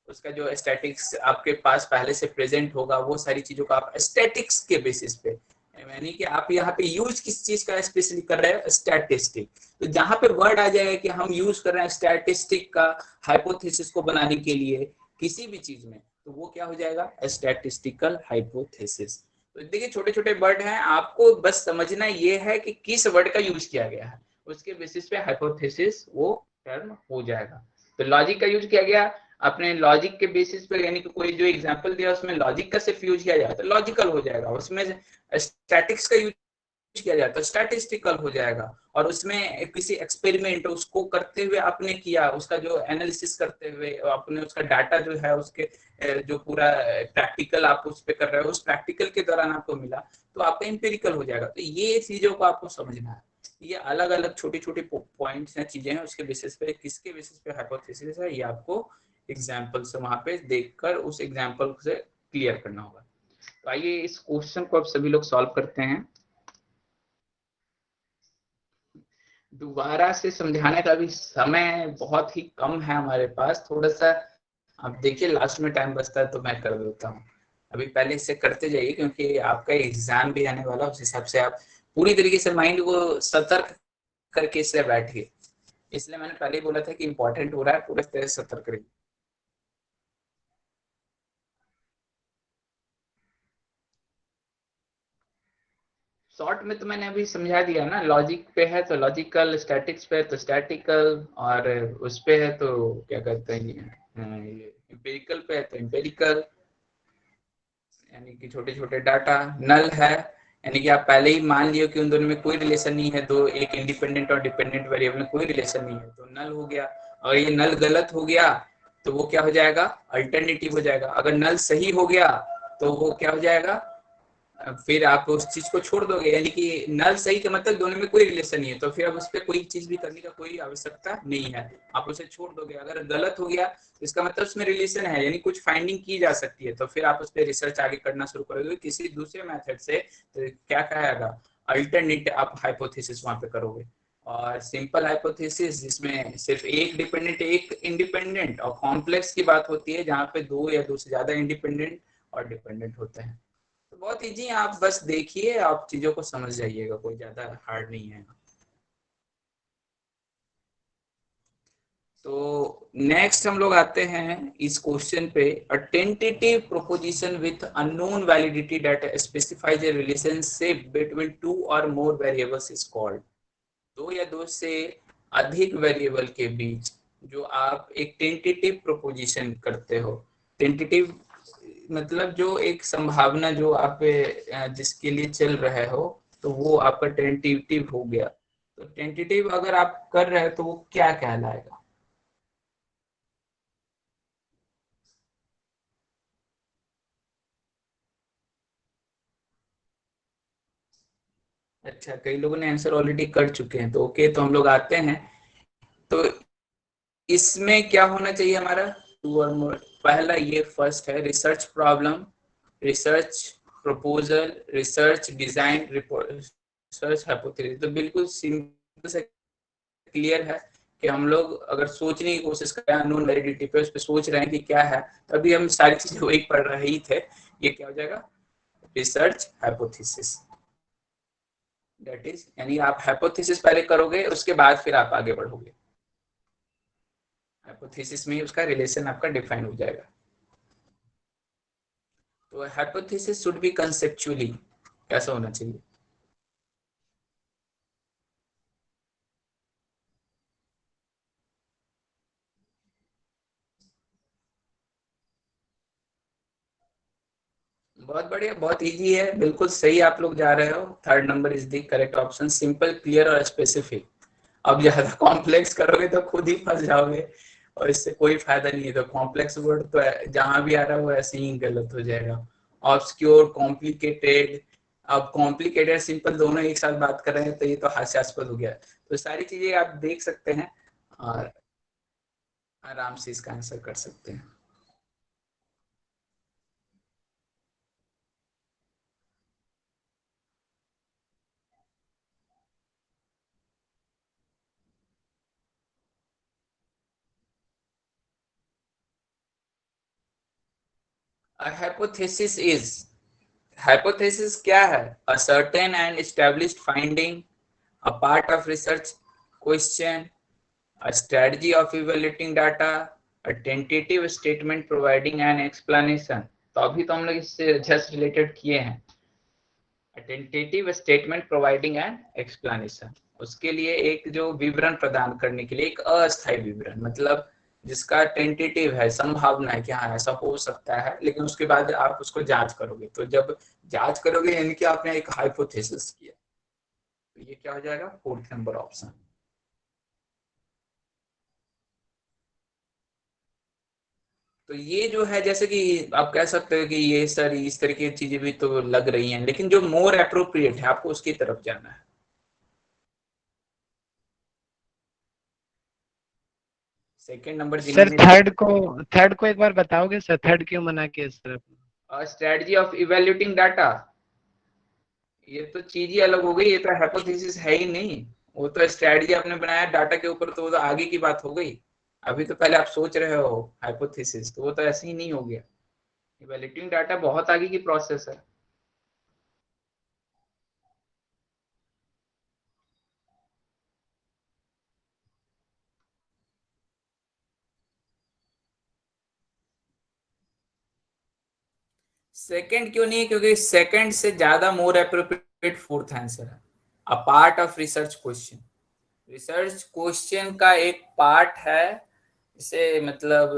उसका जो स्टैटिक्स आपके पास पहले से प्रेजेंट होगा, वो सारी चीजों का आप स्टैटिक्स के बेसिस पे, यानी कि आप यहाँ पे यूज किस चीज का स्पेशली कर रहे हो, स्टैटिस्टिक। तो जहां पे वर्ड आ जाएगा कि हम यूज कर रहे हैं स्टैटिस्टिक का हाइपोथेसिस को बनाने के लिए किसी भी चीज में, तो वो क्या हो जाएगा, स्टैटिस्टिकल हाइपोथेसिस। तो देखिए छोटे छोटे वर्ड हैं, आपको बस समझना ये है कि किस वर्ड का यूज किया गया है, उसके बेसिस पे हाइपोथेसिस वो टर्म हो जाएगा। तो लॉजिक का यूज किया गया, अपने लॉजिक के बेसिस पे, यानी कि कोई जो एग्जांपल दिया उसमें लॉजिक का सिर्फ यूज किया जाए तो लॉजिकल हो जाएगा, उसमें स्टैटिक्स का यूज किया जाए तो स्टैटिस्टिकल हो जाएगा, और उसमें किसी एक्सपेरिमेंट उसको करते हुए आपने किया, उसका जो एनालिसिस करते हुए आपने उसका डाटा जो है उसके जो पूरा प्रैक्टिकल आप उस पे कर रहे हो, उस प्रैक्टिकल के दौरान आपको मिला, तो आपका एम्पिरिकल हो जाएगा। तो ये चीजों को आपको समझना है, ये अलग अलग छोटी छोटी पॉइंट्स हैं, चीजें हैं, उसके बेसिस पे किसके बेसिस पे हाइपोथेसिस है, ये आपको एग्जाम्पल से वहां पे देखकर उस एग्जाम्पल से क्लियर करना होगा। तो आइए इस क्वेश्चन को अब सभी लोग सॉल्व करते हैं। दोबारा से समझाने का भी समय बहुत ही कम है हमारे पास, थोड़ा सा आप देखिए लास्ट में टाइम बचता है तो मैं कर देता हूँ। अभी पहले इससे करते जाइए क्योंकि आपका एग्जाम भी आने वाला है, उस हिसाब से आप पूरी तरीके से माइंड को सतर्क करके इससे बैठिए। इसलिए मैंने पहले ही बोला था कि इंपॉर्टेंट हो रहा है, पूरे तरह से सतर्क रहिए। शॉर्ट में तो मैंने अभी समझा दिया ना, लॉजिक पे है तो लॉजिकल, स्टैटिक्स पे है तो स्टैटिकल, और उस पे है तो क्या कहते हैं ये एम्पिरिकल पे है तो एम्पिरिकल, यानी कि छोटे छोटे डाटा। नल है, यानी कि आप पहले ही मान लियो कि उन दोनों में कोई रिलेशन नहीं है, दो एक इंडिपेंडेंट और डिपेंडेंट वेरिएबल में कोई रिलेशन नहीं है, तो नल हो गया। और ये नल गलत हो गया तो वो क्या हो जाएगा, अल्टरनेटिव हो जाएगा। अगर नल सही हो गया तो वो क्या हो जाएगा, फिर आप उस चीज को छोड़ दोगे, यानी कि नल सही का मतलब दोनों में कोई रिलेशन नहीं है, तो फिर अब उस पर कोई चीज भी करने का कोई आवश्यकता नहीं है, आप उसे छोड़ दोगे। अगर गलत हो गया तो इसका मतलब उसमें रिलेशन है, यानी कुछ फाइंडिंग की जा सकती है, तो फिर आप उस पर रिसर्च आगे करना शुरू करोगे किसी दूसरे मेथड से, तो क्या कहेगा, अल्टरनेट आप हाइपोथेसिस वहां पे करोगे। और सिंपल हाइपोथेसिस जिसमें सिर्फ एक डिपेंडेंट एक इंडिपेंडेंट, और कॉम्प्लेक्स की बात होती है जहां पे दो या दो से ज्यादा इंडिपेंडेंट और डिपेंडेंट होते हैं। तो बहुत इजी है, आप बस देखिए, आप चीजों को समझ जाइएगा, कोई ज्यादा हार्ड नहीं है। तो नेक्स्ट हम लोग आते हैं इस क्वेश्चन पे, a tentative proposition with unknown validity that specifies A relationship between two और मोर वेरिएबल्स इज कॉल्ड। दो या दो से अधिक वेरिएबल के बीच जो आप एक टेंटेटिव प्रोपोजिशन करते हो, टेंटेटिव मतलब जो एक संभावना जो आप जिसके लिए चल रहे हो, तो वो आपका टेंटेटिव हो गया। तो टेंटेटिव अगर आप कर रहे हो तो वो क्या कहलाएगा। अच्छा, कई लोगों ने आंसर ऑलरेडी कर चुके हैं, तो ओके, तो हम लोग आते हैं। तो इसमें क्या होना चाहिए हमारा, टू और मोर। पहला ये फर्स्ट है, research problem, research proposal, research design, report, research hypothesis. तो बिल्कुल सिंपल से क्लियर है कि हम लोग अगर सोचने की कोशिश कर रहे हैं अननोन वैलिडिटी पे, उस पर सोच रहे हैं कि क्या है, तो अभी हम सारी चीजें वही पढ़ रहे ही थे। ये क्या हो जाएगा, रिसर्च हाइपोथेसिस। दैट इज, यानी आप हाइपोथेसिस पहले करोगे, उसके बाद फिर आप आगे बढ़ोगे, हाइपोथेसिस में ही उसका रिलेशन आपका डिफाइन हो जाएगा। तो हाइपोथेसिस शुड बी कंसेप्चुअली कैसा होना चाहिए। बहुत बढ़िया, बहुत इजी है, बिल्कुल सही आप लोग जा रहे हो। Third number is the correct option, simple clear और स्पेसिफिक। अब ज्यादा कॉम्प्लेक्स करोगे तो खुद ही फंस जाओगे, और इससे कोई फायदा नहीं है। तो कॉम्प्लेक्स वर्ड तो जहां भी आ रहा है वो ऐसे ही गलत हो जाएगा। ऑब्सक्योर, कॉम्प्लिकेटेड, अब कॉम्प्लिकेटेड सिंपल दोनों एक साथ बात कर रहे हैं तो ये तो हास्यास्पद हो गया। तो सारी चीजें आप देख सकते हैं और आराम से इसका आंसर कर सकते हैं। A hypothesis is हाइपोथेसिस क्या है? A certain and established finding, a part of research question, a strategy of evaluating data, a tentative statement providing an explanation। तो अभी तो हम लोग इससे जस्ट रिलेटेड किए हैं। a tentative statement providing an explanation, उसके लिए एक जो विवरण प्रदान करने के लिए एक अस्थायी विवरण, मतलब जिसका टेंटेटिव है, संभावना है कि हाँ ऐसा हो सकता है, लेकिन उसके बाद आप उसको जांच करोगे। तो जब जांच करोगे यानी कि आपने एक हाइपोथेसिस किया। तो ये क्या हो जाएगा? Fourth number option. तो ये जो है, जैसे कि आप कह सकते हो कि ये सर इस तरह की चीजें भी तो लग रही हैं, लेकिन जो मोर अप्रोप्रिएट है आपको उसकी तरफ जाना है। सेकंड नंबर सर जिन्होंने थर्ड को एक बार बताओगे सर, थर्ड क्यों मना किया sir? Strategy of evaluating data, ये तो चीज ही अलग हो गई, ये तो हाइपोथेसिस है ही नहीं। वो तो स्ट्रेटजी आपने बनाया डाटा के ऊपर, तो वो तो आगे की बात हो गई। अभी तो पहले आप सोच रहे हो हाइपोथेसिस, तो वो तो ऐसे ही नहीं हो गया। इवेल्युएटिंग डाटा बहुत आगे की प्रोसेस है। सेकंड क्यों नहीं? क्योंकि सेकंड से ज्यादा मोर अप्रोप्रिएट फोर्थ आंसर है। A part of research question, research question का एक पार्ट है, इसे मतलब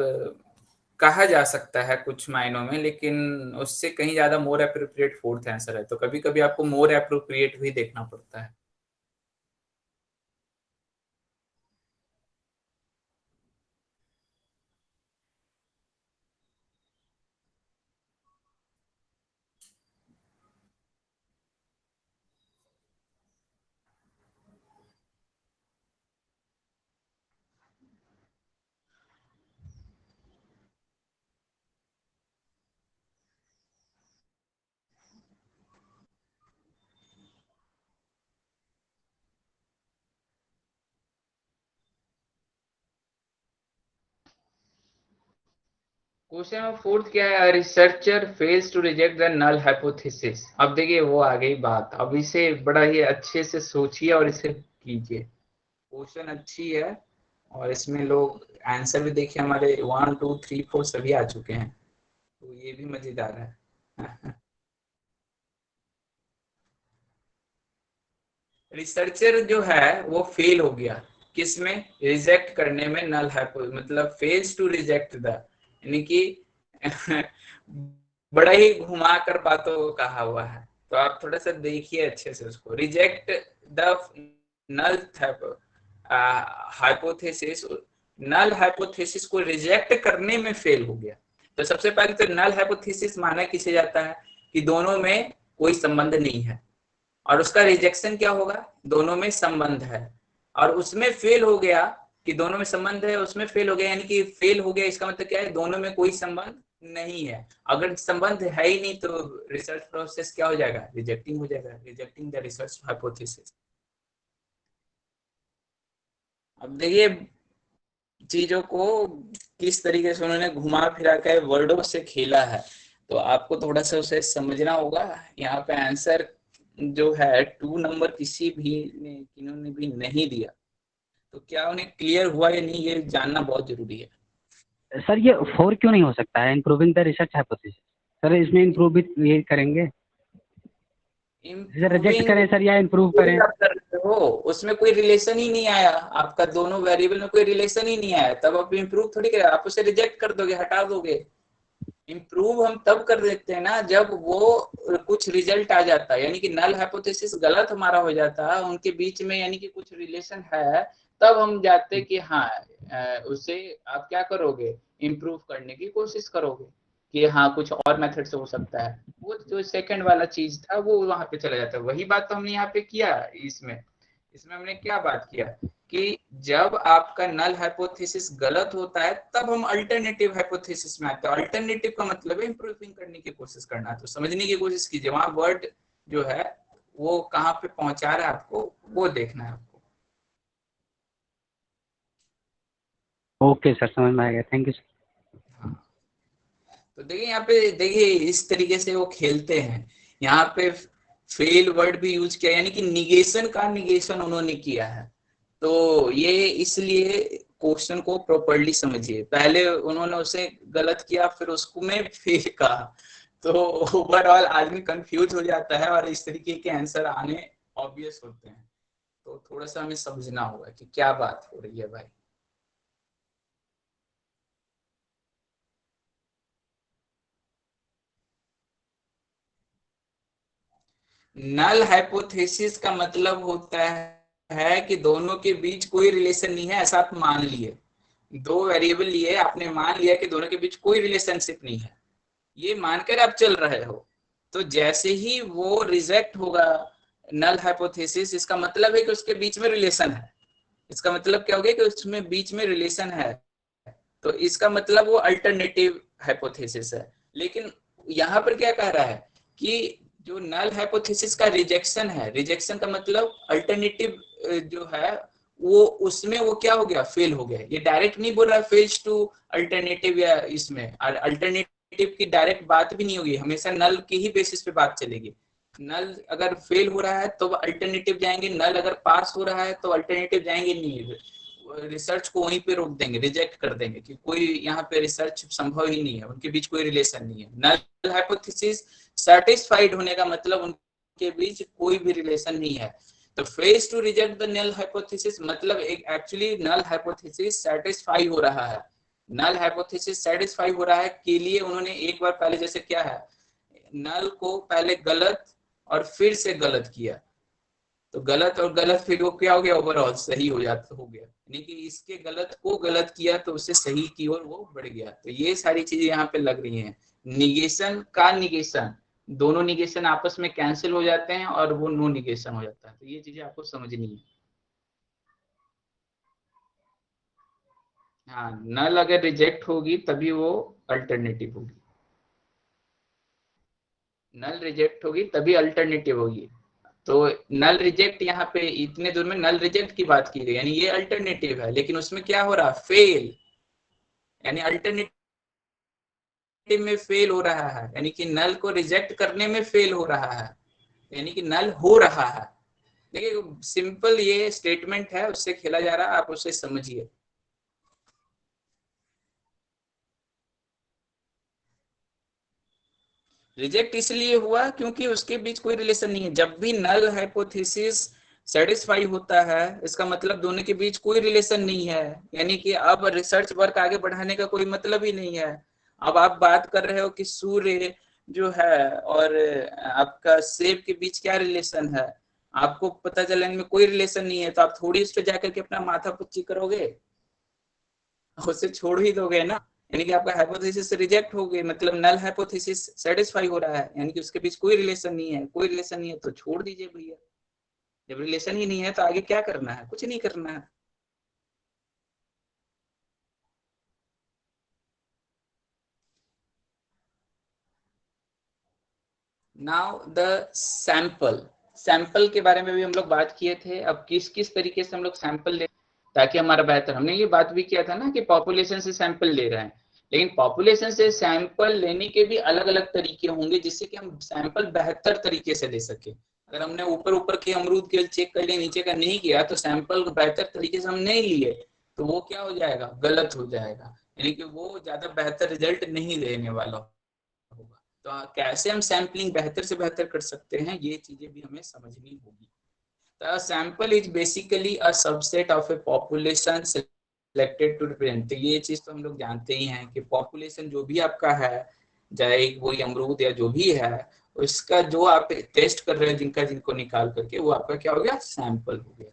कहा जा सकता है कुछ मायनों में, लेकिन उससे कहीं ज्यादा मोर अप्रोप्रिएट फोर्थ आंसर है। तो कभी कभी आपको मोर अप्रोप्रिएट भी देखना पड़ता है। क्वेश्चन नंबर फोर्थ क्या है? Researcher fails to reject the null hypothesis. अब देखिए वो आ गई बात, अब इसे बड़ा ही अच्छे से सोचिए और इसे कीजिए। क्वेश्चन अच्छी है, और इसमें लोग आंसर भी देखिए, हमारे 1 2 3 4 सभी आ चुके हैं, तो ये भी मजेदार है। रिसर्चर जो है वो फेल हो गया किसमें? रिजेक्ट करने में नल हाइपो, मतलब फेल्स टू रिजेक्ट द, यानी कि बड़ा ही घुमा कर बातों को कहा हुआ है। तो आप थोड़ा सा देखिए अच्छे से उसको। Reject the null hypothesis, null hypothesis को रिजेक्ट करने में फेल हो गया। तो सबसे पहले तो नल हाइपोथेसिस माना किसे जाता है कि दोनों में कोई संबंध नहीं है, और उसका रिजेक्शन क्या होगा? दोनों में संबंध है। और उसमें फेल हो गया कि दोनों में संबंध है, उसमें फेल हो गया, यानी कि फेल हो गया इसका मतलब क्या है? दोनों में कोई संबंध नहीं है। अगर संबंध है ही नहीं तो रिसर्च प्रोसेस क्या हो जाएगा? रिजेक्टिंग हो जाएगा, रिजेक्टिंग द रिसर्च हाइपोथेसिस। अब देखिए चीजों को किस तरीके से उन्होंने घुमा फिरा कर वर्डों से खेला है, तो आपको थोड़ा सा उसे समझना होगा। यहाँ पे आंसर जो है 2 नंबर किसी भी ने, किन्होंने भी नहीं दिया, तो क्या उन्हें क्लियर हुआ या नहीं ये जानना बहुत जरूरी है। सर ये 4 क्यों नहीं हो सकता है? Improving the research hypothesis. Sir इसमें इम्प्रूव भी ये करेंगे, सर रिजेक्ट इम्प्रूविंग करें सर या इम्प्रूव वही करें? आप कर रहे हो, उसमें कोई रिलेशन ही नहीं आया आपका, दोनों वेरिएबल में कोई रिलेशन ही नहीं आया, तब आप इम्प्रूव थोड़ी करें, आप उसे रिजेक्ट कर दोगे, हटा दोगे। इम्प्रूव हम तब कर देते हैं ना जब वो कुछ रिजल्ट आ जाता है, यानी कि नल हाइपोथेसिस गलत हमारा हो जाता है, उनके बीच में यानी कि कुछ रिलेशन है, तब हम जाते कि हाँ उसे आप क्या करोगे? इम्प्रूव करने की कोशिश करोगे कि हाँ कुछ और मेथड से हो सकता है। वो जो सेकंड वाला चीज था वो वहां पे चला जाता है। वही बात तो हमने यहाँ पे किया इसमें। इसमें हमने क्या बात किया कि जब आपका नल हाइपोथेसिस गलत होता है तब हम अल्टरनेटिव हाइपोथेसिस में आते हैं। अल्टरनेटिव का मतलब है इंप्रूविंग करने की कोशिश करना। तो समझने की कोशिश कीजिए, वहां वर्ड जो है वो कहाँ पे पहुंचा रहा है आपको, वो देखना है आपको। ओके सर, समझ में आ गया, थैंक यू सर। हाँ, तो देखिए यहाँ पे देखिए इस तरीके से वो खेलते हैं। यहाँ पे फेल वर्ड भी यूज किया, यानी कि निगेशन का निगेशन उन्होंने किया है। तो ये इसलिए क्वेश्चन को प्रॉपर्ली समझिए, पहले उन्होंने उसे गलत किया फिर उसको में फेल कहा, तो ओवरऑल आदमी कंफ्यूज हो जाता है और इस तरीके के आंसर आने ऑब्वियस होते हैं। तो थोड़ा सा हमें समझना होगा कि क्या बात हो रही है भाई। नल हाइपोथेसिस का मतलब होता है कि दोनों के बीच कोई रिलेशन नहीं है, ऐसा आप मान लिए, दो वेरिएबल लिए आपने मान लिया कि दोनों के बीच कोई रिलेशनशिप नहीं है, ये मानकर आप चल रहे हो। तो जैसे ही वो रिजेक्ट होगा नल हाइपोथेसिस, इसका मतलब है कि उसके बीच में रिलेशन है। इसका मतलब क्या हो गया कि उसमें बीच में रिलेशन है, तो इसका मतलब वो अल्टरनेटिव हाइपोथेसिस है। लेकिन यहाँ पर क्या कह रहा है कि जो नल हाइपोथेसिस का रिजेक्शन है, रिजेक्शन का मतलब अल्टरनेटिव जो है वो उसमें वो क्या हो गया, फेल हो गया। ये डायरेक्ट नहीं बोल रहा है फेल्स टू अल्टरनेटिव, या इसमें अल्टरनेटिव की डायरेक्ट बात भी नहीं होगी, हमेशा नल की ही बेसिस पे बात चलेगी। नल अगर फेल हो रहा है तो अल्टरनेटिव जाएंगे, नल अगर पास हो रहा है तो अल्टरनेटिव जाएंगे नहीं, रिसर्च को वहीं पे रोक देंगे, रिजेक्ट कर देंगे कि कोई यहाँ पे रिसर्च संभव ही नहीं है, उनके बीच कोई रिलेशन नहीं है। नल हाइपोथेसिस सेटिस्फाइड होने का मतलब उनके बीच कोई भी रिलेशन नहीं है। तो fails to reject the null hypothesis मतलब एक एक्चुअली नल हाइपोथेसिस सेटिस्फाई हो रहा है। नल हाइपोथेसिस सेटिस्फाई हो रहा है के लिए उन्होंने एक बार पहले जैसे क्या है, नल को पहले गलत और फिर से गलत किया, तो गलत और गलत फिर वो क्या हो गया, ओवरऑल सही हो जाता हो गया, यानी कि इसके गलत को गलत किया तो उससे सही की ओर वो बढ़ गया। तो ये सारी चीजें यहाँ पे लग रही हैं। निगेशन का निगेशन, दोनों निगेशन आपस में कैंसिल हो जाते हैं और वो नो निगेशन हो जाता है। तो ये चीजें आपको समझनी है। हाँ, नल अगर रिजेक्ट होगी तभी वो अल्टरनेटिव होगी, नल रिजेक्ट होगी तभी अल्टरनेटिव होगी। तो नल रिजेक्ट यहाँ पे इतने दूर में नल रिजेक्ट की बात की गई, यानी ये अल्टरनेटिव है, लेकिन उसमें क्या हो रहा, फेल, यानी अल्टरनेटिव में फेल हो रहा है, यानी कि नल को रिजेक्ट करने में फेल हो रहा है, यानी कि नल हो रहा है। देखिए सिंपल ये स्टेटमेंट है, उससे खेला जा रहा है, आप उसे समझिए। रिजेक्ट इसलिए हुआ क्योंकि उसके बीच कोई रिलेशन नहीं है। जब भी नल हाइपोथेसिस सेटिस्फाई होता है इसका मतलब दोनों के बीच कोई रिलेशन नहीं है, यानी कि अब रिसर्च वर्क आगे बढ़ाने का कोई मतलब ही नहीं है। अब आप बात कर रहे हो कि सूर्य जो है और आपका सेब के बीच क्या रिलेशन है, आपको पता चला इनमें कोई रिलेशन नहीं है, तो आप थोड़ी उस पर जाकर के अपना माथा पुच्ची करोगे, उसे छोड़ ही दोगे ना। यानी कि आपका हाइपोथेसिस रिजेक्ट हो गई, मतलब नल हाइपोथेसिस सेटिस्फाई हो रहा है, यानी कि उसके बीच कोई रिलेशन नहीं है, कोई रिलेशन नहीं है तो छोड़ दीजिए भैया। जब रिलेशन ही नहीं है तो आगे क्या करना है, कुछ नहीं करना है। नाउ द सैंपल, सैंपल के बारे में भी हम लोग बात किए थे। अब किस किस तरीके से हम लोग सैंपल ले ताकि हमारा बेहतर, हमने ये बात भी किया था ना कि पॉपुलेशन से सैंपल ले रहे हैं, लेकिन पॉपुलेशन से सैंपल लेने के भी अलग अलग तरीके होंगे जिससे कि हम सैंपल बेहतर तरीके से ले सके। अगर हमने ऊपर ऊपर के अमरूद के चेक कर लिए, नीचे का नहीं किया, तो सैंपल बेहतर तरीके से हम नहीं लिए, तो वो क्या हो जाएगा, गलत हो जाएगा, यानी कि वो ज्यादा बेहतर रिजल्ट नहीं देने वाला होगा। तो कैसे हम सैम्पलिंग बेहतर से बेहतर कर सकते हैं, ये चीजें भी हमें समझनी होगी। The sample is basically a subset of a population selected to represent। तो ये चीज तो हम लोग जानते ही हैं कि पॉपुलेशन जो भी आपका है, चाहे वो अमरूद या जो भी है, उसका जो आप टेस्ट कर रहे हैं जिनका जिनको निकाल करके, वो आपका क्या हो गया, सैंपल हो गया।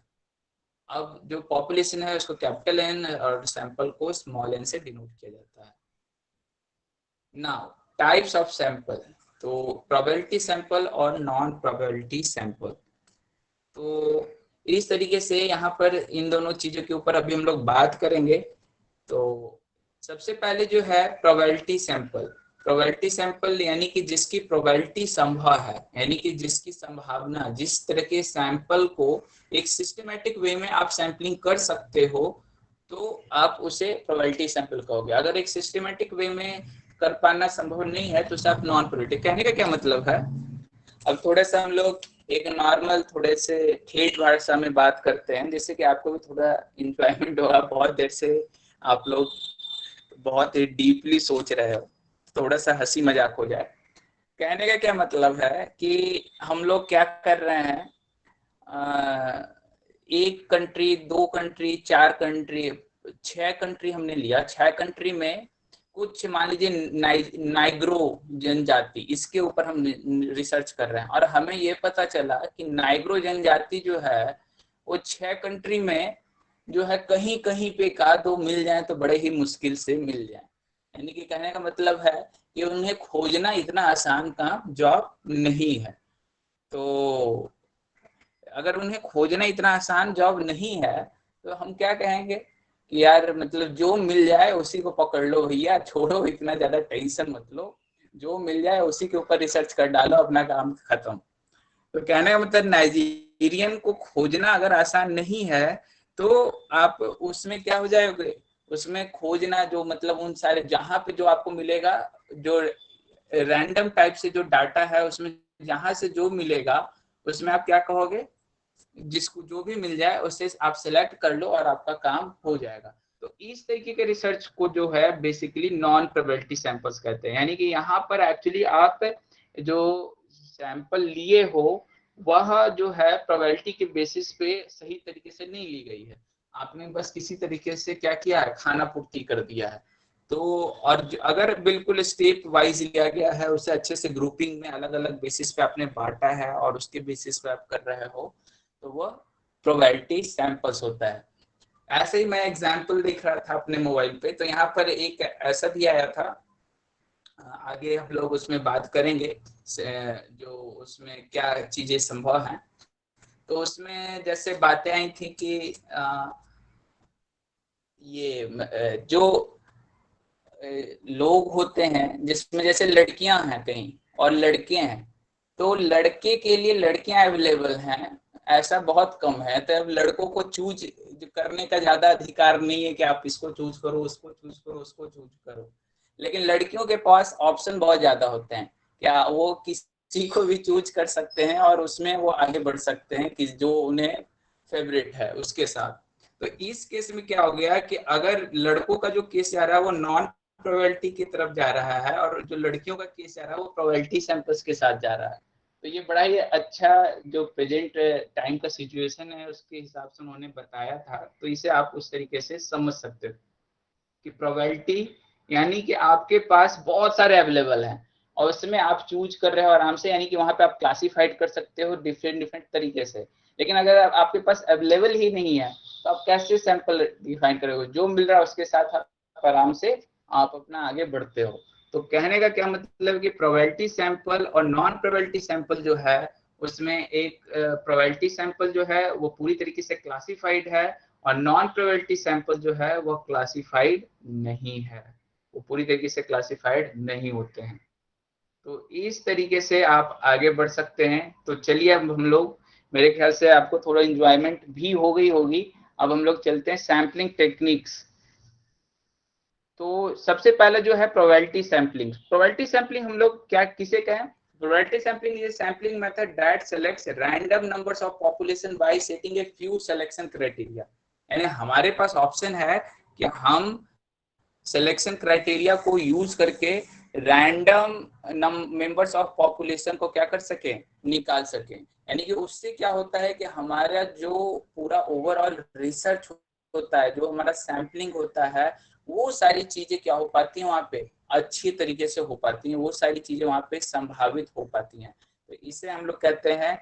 अब जो पॉपुलेशन है उसको कैपिटल एन और सैंपल को स्मॉल एन से डिनोट किया जाता है। नाउ टाइप्स ऑफ सैंपल, तो प्रोबेबिलिटी सैंपल और नॉन प्रोबेबिलिटी सैंपल। तो इस तरीके से यहाँ पर इन दोनों चीजों के ऊपर अभी हम लोग बात करेंगे। तो सबसे पहले जो है प्रोबेबिलिटी सैंपल, प्रोबेबिलिटी सैंपल यानी कि जिसकी प्रोबेबिलिटी संभव है, यानी कि जिसकी संभावना, जिस तरह के सैंपल को एक सिस्टमेटिक वे में आप सैंपलिंग कर सकते हो तो आप उसे प्रोबेबिलिटी सैंपल कहोगे। अगर एक सिस्टमेटिक वे में कर पाना संभव नहीं है तो उसे आप नॉन प्रोबेबिलिटी। कहने का क्या मतलब है, अब थोड़ा सा हम लोग एक नॉर्मल थोड़े से ठेठ भाषा में बात करते हैं, जिससे कि आपको भी थोड़ा इंजॉयमेंट होगा। बहुत देर से आप लोग बहुत ही डीपली सोच रहे हो, थोड़ा सा हंसी मजाक हो जाए। कहने का क्या मतलब है कि हम लोग क्या कर रहे हैं, एक कंट्री, दो कंट्री, चार कंट्री, 6 कंट्री हमने लिया। 6 कंट्री में कुछ मान लीजिए नाइग्रो जनजाति, इसके ऊपर हम रिसर्च कर रहे हैं, और हमें ये पता चला कि नाइग्रो जनजाति जो है वो 6 कंट्री में जो है कहीं कहीं पे का दो मिल जाए तो बड़े ही मुश्किल से मिल जाए। यानी कि कहने का मतलब है कि उन्हें खोजना इतना आसान काम जॉब नहीं है। तो अगर उन्हें खोजना इतना आसान जॉब नहीं है तो हम क्या कहेंगे कि यार मतलब जो मिल जाए उसी को पकड़ लो भैया, छोड़ो इतना ज्यादा टेंशन मत लो, जो मिल जाए उसी के ऊपर रिसर्च कर डालो, अपना काम खत्म। तो कहने का मतलब नाइजीरियन को खोजना अगर आसान नहीं है तो आप उसमें क्या हो जाएगा, उसमें खोजना जो मतलब उन सारे जहां पे जो आपको मिलेगा, जो रैंडम टाइप से जो डाटा है उसमें जहां से जो मिलेगा उसमें आप क्या कहोगे, जिसको जो भी मिल जाए उससे आप सिलेक्ट कर लो और आपका काम हो जाएगा। तो इस तरीके के रिसर्च को जो है बेसिकली नॉन प्रोबेबिलिटी सैंपल्स कहते हैं। यानी कि यहाँ पर एक्चुअली आप जो सैंपल लिए हो वह जो है प्रोबेबिलिटी के बेसिस पे सही तरीके से नहीं ली गई है, आपने बस किसी तरीके से क्या किया है, खाना पूर्ति कर दिया है। तो और अगर बिल्कुल स्टेप वाइज लिया गया है, उसे अच्छे से ग्रुपिंग में अलग अलग बेसिस पे आपने बांटा है और उसके बेसिस पे आप कर रहे हो तो वो प्रोबेबिलिटी सैंपल्स होता है। ऐसे ही मैं एग्जांपल देख रहा था अपने मोबाइल पे, तो यहाँ पर एक ऐसा भी आया था, आगे हम लोग उसमें बात करेंगे जो उसमें क्या चीजें संभव हैं। तो उसमें जैसे बातें आई थी कि ये जो लोग होते हैं जिसमें जैसे लड़कियां हैं कहीं और लड़के हैं, तो लड़के के लिए लड़कियां अवेलेबल हैं ऐसा बहुत कम है। तो अब लड़कों को चूज करने का ज्यादा अधिकार नहीं है कि आप इसको चूज करो, उसको चूज करो, उसको चूज करो। लेकिन लड़कियों के पास ऑप्शन बहुत ज्यादा होते हैं, क्या वो किसी को भी चूज कर सकते हैं और उसमें वो आगे बढ़ सकते हैं कि जो उन्हें फेवरेट है उसके साथ। तो इस केस में क्या हो गया कि अगर लड़कों का जो केस जा रहा है वो नॉन प्रोबेबिलिटी की तरफ जा रहा है और जो लड़कियों का केस जा रहा है वो प्रोबेबिलिटी सैंपल्स के साथ जा रहा है। तो ये बड़ा ही अच्छा जो प्रेजेंट टाइम का सिचुएशन है उसके हिसाब से उन्होंने बताया था। तो इसे आप उस तरीके से समझ सकते हो कि प्रोबेबिलिटी यानी कि आपके पास बहुत सारे अवेलेबल हैं और उसमें आप चूज कर रहे हो आराम से, यानी कि वहां पे आप क्लासिफाइड कर सकते हो डिफरेंट डिफरेंट तरीके से। लेकिन अगर आपके पास अवेलेबल ही नहीं है तो आप कैसे सैंपल डिफाइन करोगे, जो मिल रहा है उसके साथ आप आराम से आप अपना आगे बढ़ते हो। तो कहने का क्या मतलब कि प्रोबेबिलिटी सैंपल और नॉन प्रोबेबिलिटी सैंपल जो है उसमें एक प्रोबेबिलिटी सैंपल जो है वो पूरी तरीके से क्लासिफाइड है और नॉन प्रोबेबिलिटी सैंपल जो है वो क्लासिफाइड नहीं है, वो पूरी तरीके से क्लासिफाइड नहीं होते हैं। तो इस तरीके से आप आगे बढ़ सकते हैं। तो चलिए अब हम लोग, मेरे ख्याल से आपको थोड़ा इंजॉयमेंट भी हो गई होगी, अब हम लोग चलते हैं सैम्पलिंग टेक्निक्स। तो सबसे पहले जो है प्रोबेबिलिटी सैम्पलिंग। प्रोबेबिलिटी सैम्पलिंग हम लोग क्या किसे कहें, probability sampling is sampling method that selects random numbers of population bye setting a few selection criteria. यानी हमारे पास ऑप्शन है कि हम सिलेक्शन क्राइटेरिया को यूज करके रैंडम मेंबर्स ऑफ पॉपुलेशन को क्या कर सके, निकाल सके। यानी कि उससे क्या होता है कि हमारा जो पूरा ओवरऑल रिसर्च होता है, जो हमारा सैम्पलिंग होता है, वो सारी चीजें क्या हो पाती हैं वहां पे अच्छी तरीके से हो पाती हैं, वो सारी चीजें वहां पे संभावित हो पाती हैं। तो इसे हम लोग कहते हैं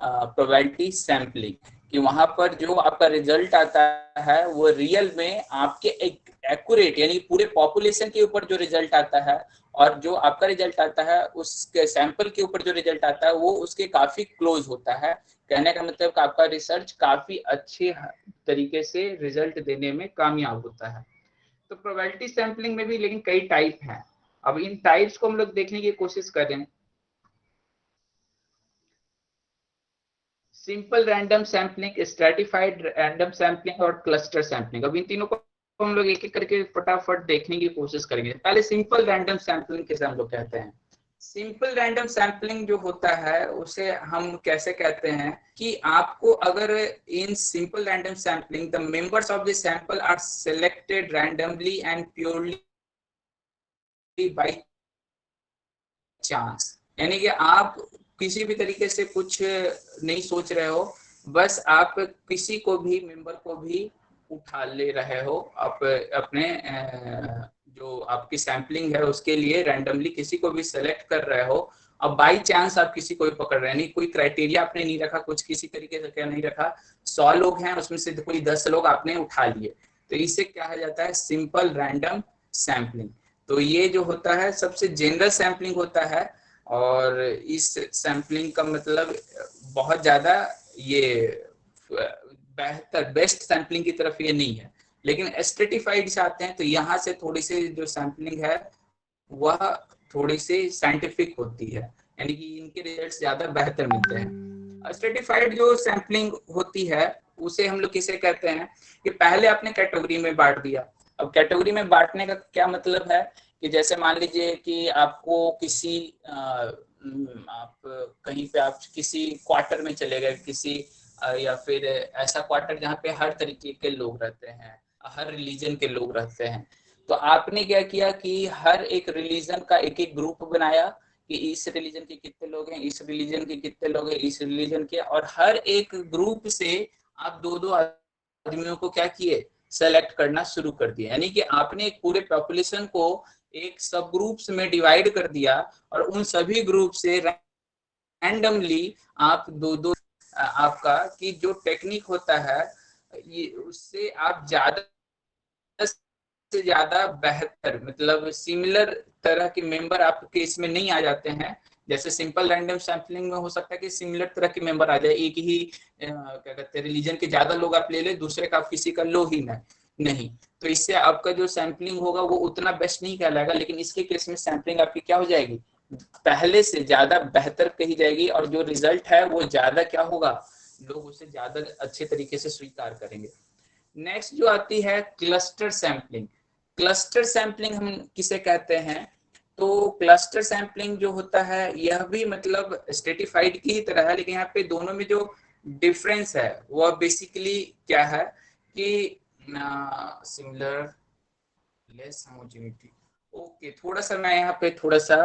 प्रोबेबिलिटी सैम्पलिंग, कि वहां पर जो आपका रिजल्ट आता है वो रियल में आपके एक एक्यूरेट यानी पूरे पॉपुलेशन के ऊपर जो रिजल्ट आता है और जो आपका रिजल्ट आता है उसके सैंपल के ऊपर जो रिजल्ट आता है वो उसके काफी क्लोज होता है। कहने का मतलब आपका रिसर्च काफी अच्छे तरीके से रिजल्ट देने में कामयाब होता है। तो प्रोबेबिलिटी सैंपलिंग में भी लेकिन कई टाइप हैं। अब इन टाइप्स को हम लोग देखने की कोशिश करें। Simple random sampling, stratified random sampling और क्लस्टर सैम्पलिंग। अब इन तीनों को हम लोग एक एक करके फटाफट देखने की कोशिश करेंगे। पहले सिंपल रैंडम सैम्पलिंग कैसे हम लोग कहते हैं। सिंपल रैंडम सैम्पलिंग जो होता है उसे हम कैसे कहते हैं कि आपको अगर in simple random sampling the members of the sample are selected randomly and purely by chance, यानी कि आप किसी भी तरीके से कुछ नहीं सोच रहे हो, बस आप किसी को भी मेंबर को भी उठा ले रहे हो, आप अपने जो आपकी सैम्पलिंग है उसके लिए रैंडमली किसी को भी सेलेक्ट कर रहे हो, अब बाई चांस आप किसी को भी पकड़ रहे हैं, नहीं कोई क्राइटेरिया आपने नहीं रखा, कुछ किसी तरीके से क्या नहीं रखा, 100 लोग हैं उसमें से कोई 10 लोग आपने उठा लिए, तो इसे कहा जाता है सिंपल रैंडम सैम्पलिंग। तो ये जो होता है सबसे जनरल सैम्पलिंग होता है, और इस सैम्पलिंग का मतलब बहुत ज्यादा ये बेहतर बेस्ट सैम्पलिंग की तरफ ये नहीं है, लेकिन स्ट्रेटिफाइड से आते हैं तो यहाँ से थोड़ी सी जो सैम्पलिंग है वह थोड़ी सी साइंटिफिक होती है, यानी कि इनके रिजल्ट्स ज्यादा बेहतर मिलते हैं। स्ट्रेटिफाइड जो सैम्पलिंग होती है उसे हम लोग किसे कहते हैं कि पहले आपने कैटेगरी में बांट दिया। अब कैटेगरी में बांटने का क्या मतलब है कि जैसे मान लीजिए कि आपको किसी आप कहीं पे आप किसी क्वार्टर में चले गए, किसी या फिर ऐसा क्वार्टर जहाँ पे हर तरीके के लोग रहते हैं, हर रिलीजन के लोग रहते हैं, तो आपने क्या किया कि हर एक रिलीजन का एक एक ग्रुप बनाया कि इस रिलीजन के कितने लोग हैं, इस रिलीजन के कितने लोग हैं, इस रिलीजन के, और हर एक ग्रुप से आप दो दो आदमियों को क्या किए, सेलेक्ट करना शुरू कर दिया, यानी कि आपने एक पूरे पॉपुलेशन को एक सब ग्रुप्स में डिवाइड कर दिया, और उन सभी ग्रुप से रैंडमली आप दो दो आपका कि जो टेक्निक होता है ये उससे आप ज्यादा से ज्यादा बेहतर मतलब सिमिलर तरह के मेंबर आपके इसमें नहीं आ जाते हैं। जैसे सिंपल रैंडम सैम्पलिंग में हो सकता है कि सिमिलर तरह के मेंबर आ जाए, एक ही क्या कहते हैं रिलीजन के ज्यादा लोग आप ले ले, दूसरे का आप किसी का लो ही नहीं, तो इससे आपका जो सैम्पलिंग होगा वो उतना बेस्ट नहीं कहलाएगा, लेकिन इसके केस में सैम्पलिंग आपकी क्या हो जाएगी, पहले से ज्यादा बेहतर कही जाएगी, और जो रिजल्ट है वो ज्यादा क्या होगा, लोग उसे ज्यादा अच्छे तरीके से स्वीकार करेंगे। नेक्स्ट जो आती है क्लस्टर सैम्पलिंग। क्लस्टर सैम्पलिंग हम किसे कहते हैं, तो क्लस्टर सैम्पलिंग जो होता है यह भी मतलब स्ट्रेटिफाइड की ही तरह है, लेकिन यहाँ पे दोनों में जो डिफरेंस है वह बेसिकली क्या है कि सिमिलर लेस होमोजेनिटी। ओके, थोड़ा सा मैं यहाँ पे थोड़ा सा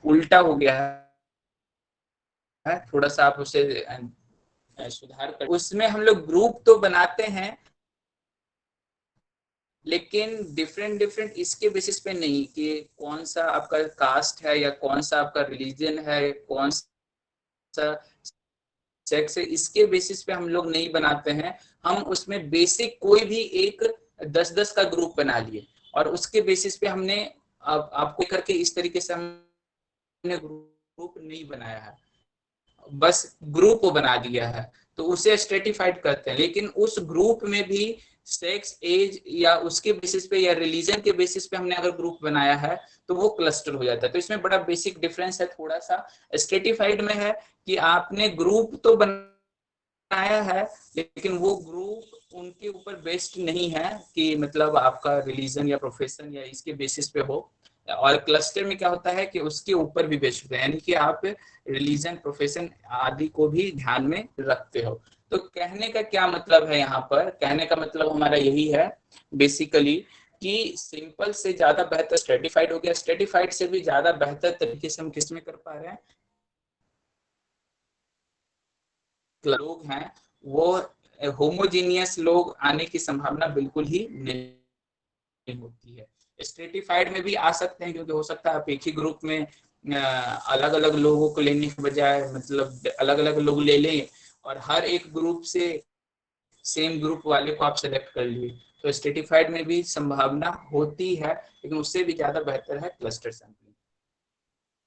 उल्टा हो गया है, थोड़ा सा आप उसे सुधार कर, उसमें हम लोग ग्रुप तो बनाते हैं लेकिन डिफरेंट डिफरेंट इसके बेसिस पे नहीं कि कौन सा आपका कास्ट है या कौन सा आपका रिलीजन है, कौन सा सेक्स है, इसके बेसिस पे हम लोग नहीं बनाते हैं। हम उसमें बेसिक कोई भी एक 10-10 का ग्रुप बना लिए, और उसके बेसिस पे हमने आपको करके इस तरीके से हमने ग्रुप नहीं बनाया है, बस ग्रुप बना दिया है, तो उसे स्ट्रेटिफाइड करते हैं, लेकिन उस ग्रुप में भी सेक्स एज या उसके बेसिस पे या रिलीजन के बेसिस पे हमने अगर ग्रुप बनाया है तो वो क्लस्टर हो जाता है। तो इसमें बड़ा बेसिक डिफरेंस है थोड़ा सा। स्ट्रेटिफाइड में है कि आपने ग्रुप तो बनाया है लेकिन वो ग्रुप उनके ऊपर बेस्ड नहीं है कि मतलब आपका रिलीजन या प्रोफेशन या इसके बेसिस पे हो, और क्लस्टर में क्या होता है कि उसके ऊपर भी बेस्ड होता है, यानी कि आप रिलीजन प्रोफेशन आदि को भी ध्यान में रखते हो। तो कहने का क्या मतलब है, यहाँ पर कहने का मतलब हमारा यही है बेसिकली कि सिंपल से ज्यादा बेहतर स्ट्रेटिफाइड हो गया, स्ट्रेटिफाइड से भी ज्यादा बेहतर तरीके से हम किस में कर पा रहे हैं, लोग हैं वो होमोजीनियस लोग आने की संभावना बिल्कुल ही नहीं होती है। स्ट्रेटिफाइड में भी आ सकते हैं क्योंकि हो सकता है आप एक ही ग्रुप में अलग अलग लोगों को लेने के बजाय मतलब अलग अलग लोग ले लें और हर एक ग्रुप से सेम ग्रुप वाले को आप सेलेक्ट कर लिए, तो स्ट्रेटिफाइड में भी संभावना होती है, लेकिन उससे भी ज्यादा बेहतर है क्लस्टर सैंपलिंग।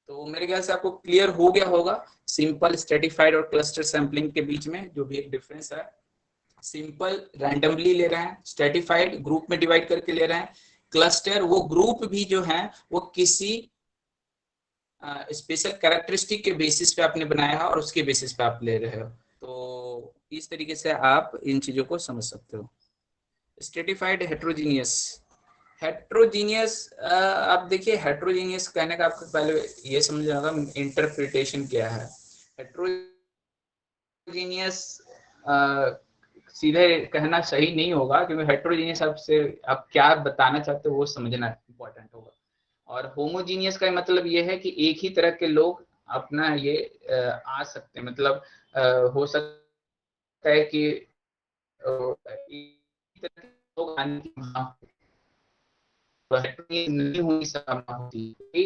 तो मेरे ख्याल से आपको क्लियर हो गया होगा सिंपल स्ट्रेटिफाइड और क्लस्टर सैंपलिंग के बीच में जो भी एक डिफरेंस है। सिंपल रैंडमली ले रहे हैं, स्ट्रेटिफाइड ग्रुप में डिवाइड करके ले रहे हैं, क्लस्टर वो ग्रुप भी जो है वो किसी स्पेशल कैरेक्टरिस्टिक के बेसिस पे आपने बनाया है और उसके बेसिस पे आप ले रहे हो। तो इस तरीके से आप इन चीजों को समझ सकते हो। स्ट्रेटिफाइड हेट्रोजीनियस, हेट्रोजीनियस, आप देखिए हेट्रोजीनियस कहने का आपको पहले ये समझना होगा इंटरप्रिटेशन क्या है। हेट्रोजीनियस सीधे कहना सही नहीं होगा, क्योंकि हेट्रोजीनियस आपसे आप क्या बताना चाहते हो वो समझना इम्पोर्टेंट होगा। और होमोजीनियस का मतलब ये है कि एक ही तरह के लोग अपना ये आ सकते हैं, मतलब हो सकता है कि एक ही तरह के लोग आने की नहीं होने की संभावना होती है।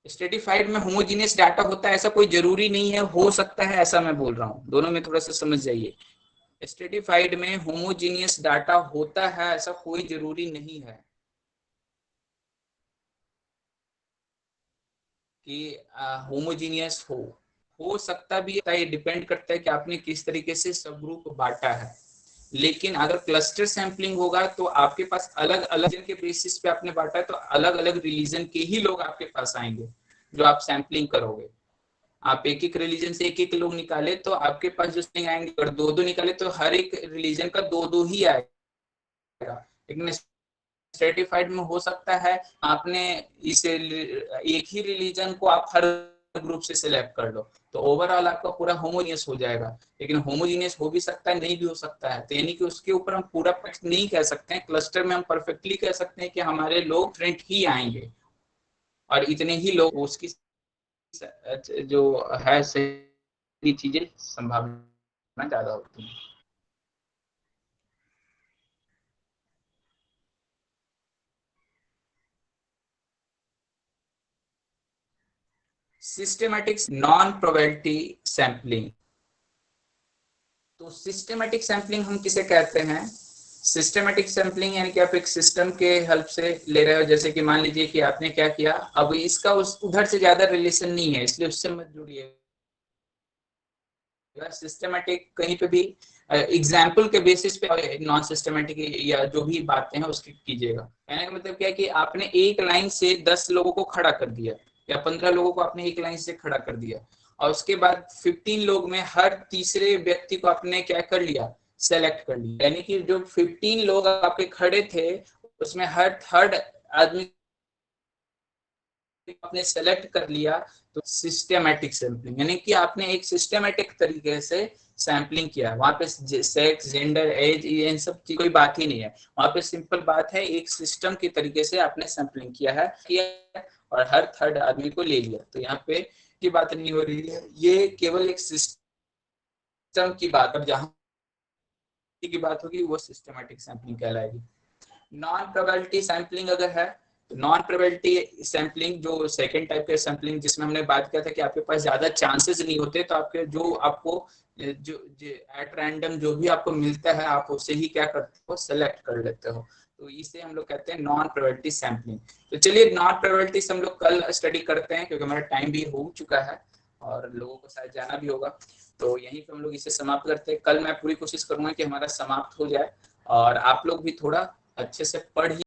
स्ट्रेटिफाइड में होमोजीनियस डाटा होता है ऐसा कोई जरूरी नहीं है, हो सकता है, ऐसा मैं बोल रहा हूँ, दोनों में थोड़ा सा समझ जाइए। स्ट्रेटिफाइड में होमोजीनियस डाटा होता है ऐसा कोई जरूरी नहीं है कि होमोजीनियस हो सकता भी है, ये डिपेंड करता है कि आपने किस तरीके से सब ग्रुप बांटा है। लेकिन अगर क्लस्टर सैंपलिंग होगा तो आपके पास अलग अलग के बेसिस पे आपने बांटा है, तो अलग अलग रिलीजन के ही लोग आपके पास आएंगे जो आप सैंपलिंग करोगे। आप एक एक रिलीजन से एक एक लोग निकाले तो आपके पास जो स्ट्रिंग आएंगे, अगर दो दो निकाले तो हर एक रिलीजन का दो दो ही आएगा। लेकिन स्ट्रेटिफाइड में हो सकता है आपने इसे एक ही रिलीजन को आप हर ग्रुप से सिलेक्ट कर लो, तो ओवरऑल आपका पूरा होमोजीनियस हो जाएगा। लेकिन होमोजीनियस हो भी सकता है, नहीं भी हो सकता है, तो यानी कि उसके ऊपर हम पूरा पक्ष नहीं कह सकते हैं। क्लस्टर में हम परफेक्टली कह सकते हैं कि हमारे लोग फ्रेंड ही आएंगे और इतने ही लोग उसकी जो है सही चीजें संभावना ज्यादा होती है। Systematic non probability sampling. तो सिस्टेमैटिक सैंपलिंग हम किसे कहते हैं? सिस्टेमैटिक सैंपलिंग यानी कि आप एक सिस्टम के हेल्प से ले रहे हो, जैसे कि मान लीजिए कि आपने क्या किया, अब इसका उस उधर से ज्यादा रिलेशन नहीं है इसलिए उससे मत जुड़िए। सिस्टेमैटिक कहीं पे भी एग्जाम्पल के बेसिस पे नॉन सिस्टमैटिक या जो भी बातें हैं उसकी कीजिएगा। कहने का मतलब क्या है कि आपने एक लाइन से 10 लोगों को खड़ा कर दिया या 15 लोगों को आपने एक लाइन से खड़ा कर दिया, और उसके बाद 15 लोग में हर तीसरे व्यक्ति को आपने क्या कर लिया, सेलेक्ट कर लिया। यानी कि जो 15 लोग आपके खड़े थे उसमें हर थर्ड आदमी आपने सेलेक्ट कर लिया। तो सिस्टेमैटिक सैंपलिंग यानी कि आपने एक सिस्टेमैटिक तरीके से सैंपलिंग किया। वहां पे सेक्स, जेंडर, एज, इन सब की कोई बात ही नहीं है। वहां पे सिंपल बात है, एक सिस्टम की तरीके से आपने सैंपलिंग किया और हर थर्ड आदमी को ले लिया। तो यहाँ पे की बात नहीं हो रही है, ये केवल एक सिस्टम की बात। अब जहां की बात होगी वो सिस्टमैटिक सैंपलिंग कहलाएगी। नॉन प्रोबेबिलिटी सैंपलिंग अगर है, तो नॉन प्रोबेबिलिटी सैंपलिंग जो सेकंड टाइप के सैंपलिंग जिसमें हमने बात किया था कि आपके पास ज्यादा चांसेस नहीं होते, तो आपके जो आपको जो एट रैंडम जो भी आपको मिलता है आप उसे ही क्या करते हो, सेलेक्ट कर लेते हो। तो इसे हम लोग कहते हैं नॉन प्रोबेबिलिटी सैंपलिंग। तो चलिए नॉन प्रोबेबिलिटी हम लोग कल स्टडी करते हैं, क्योंकि हमारा टाइम भी हो चुका है और लोगों को शायद जाना भी होगा। तो यहीं पे हम लोग इसे समाप्त करते हैं। कल मैं पूरी कोशिश करूंगा कि हमारा समाप्त हो जाए और आप लोग भी थोड़ा अच्छे से पढ़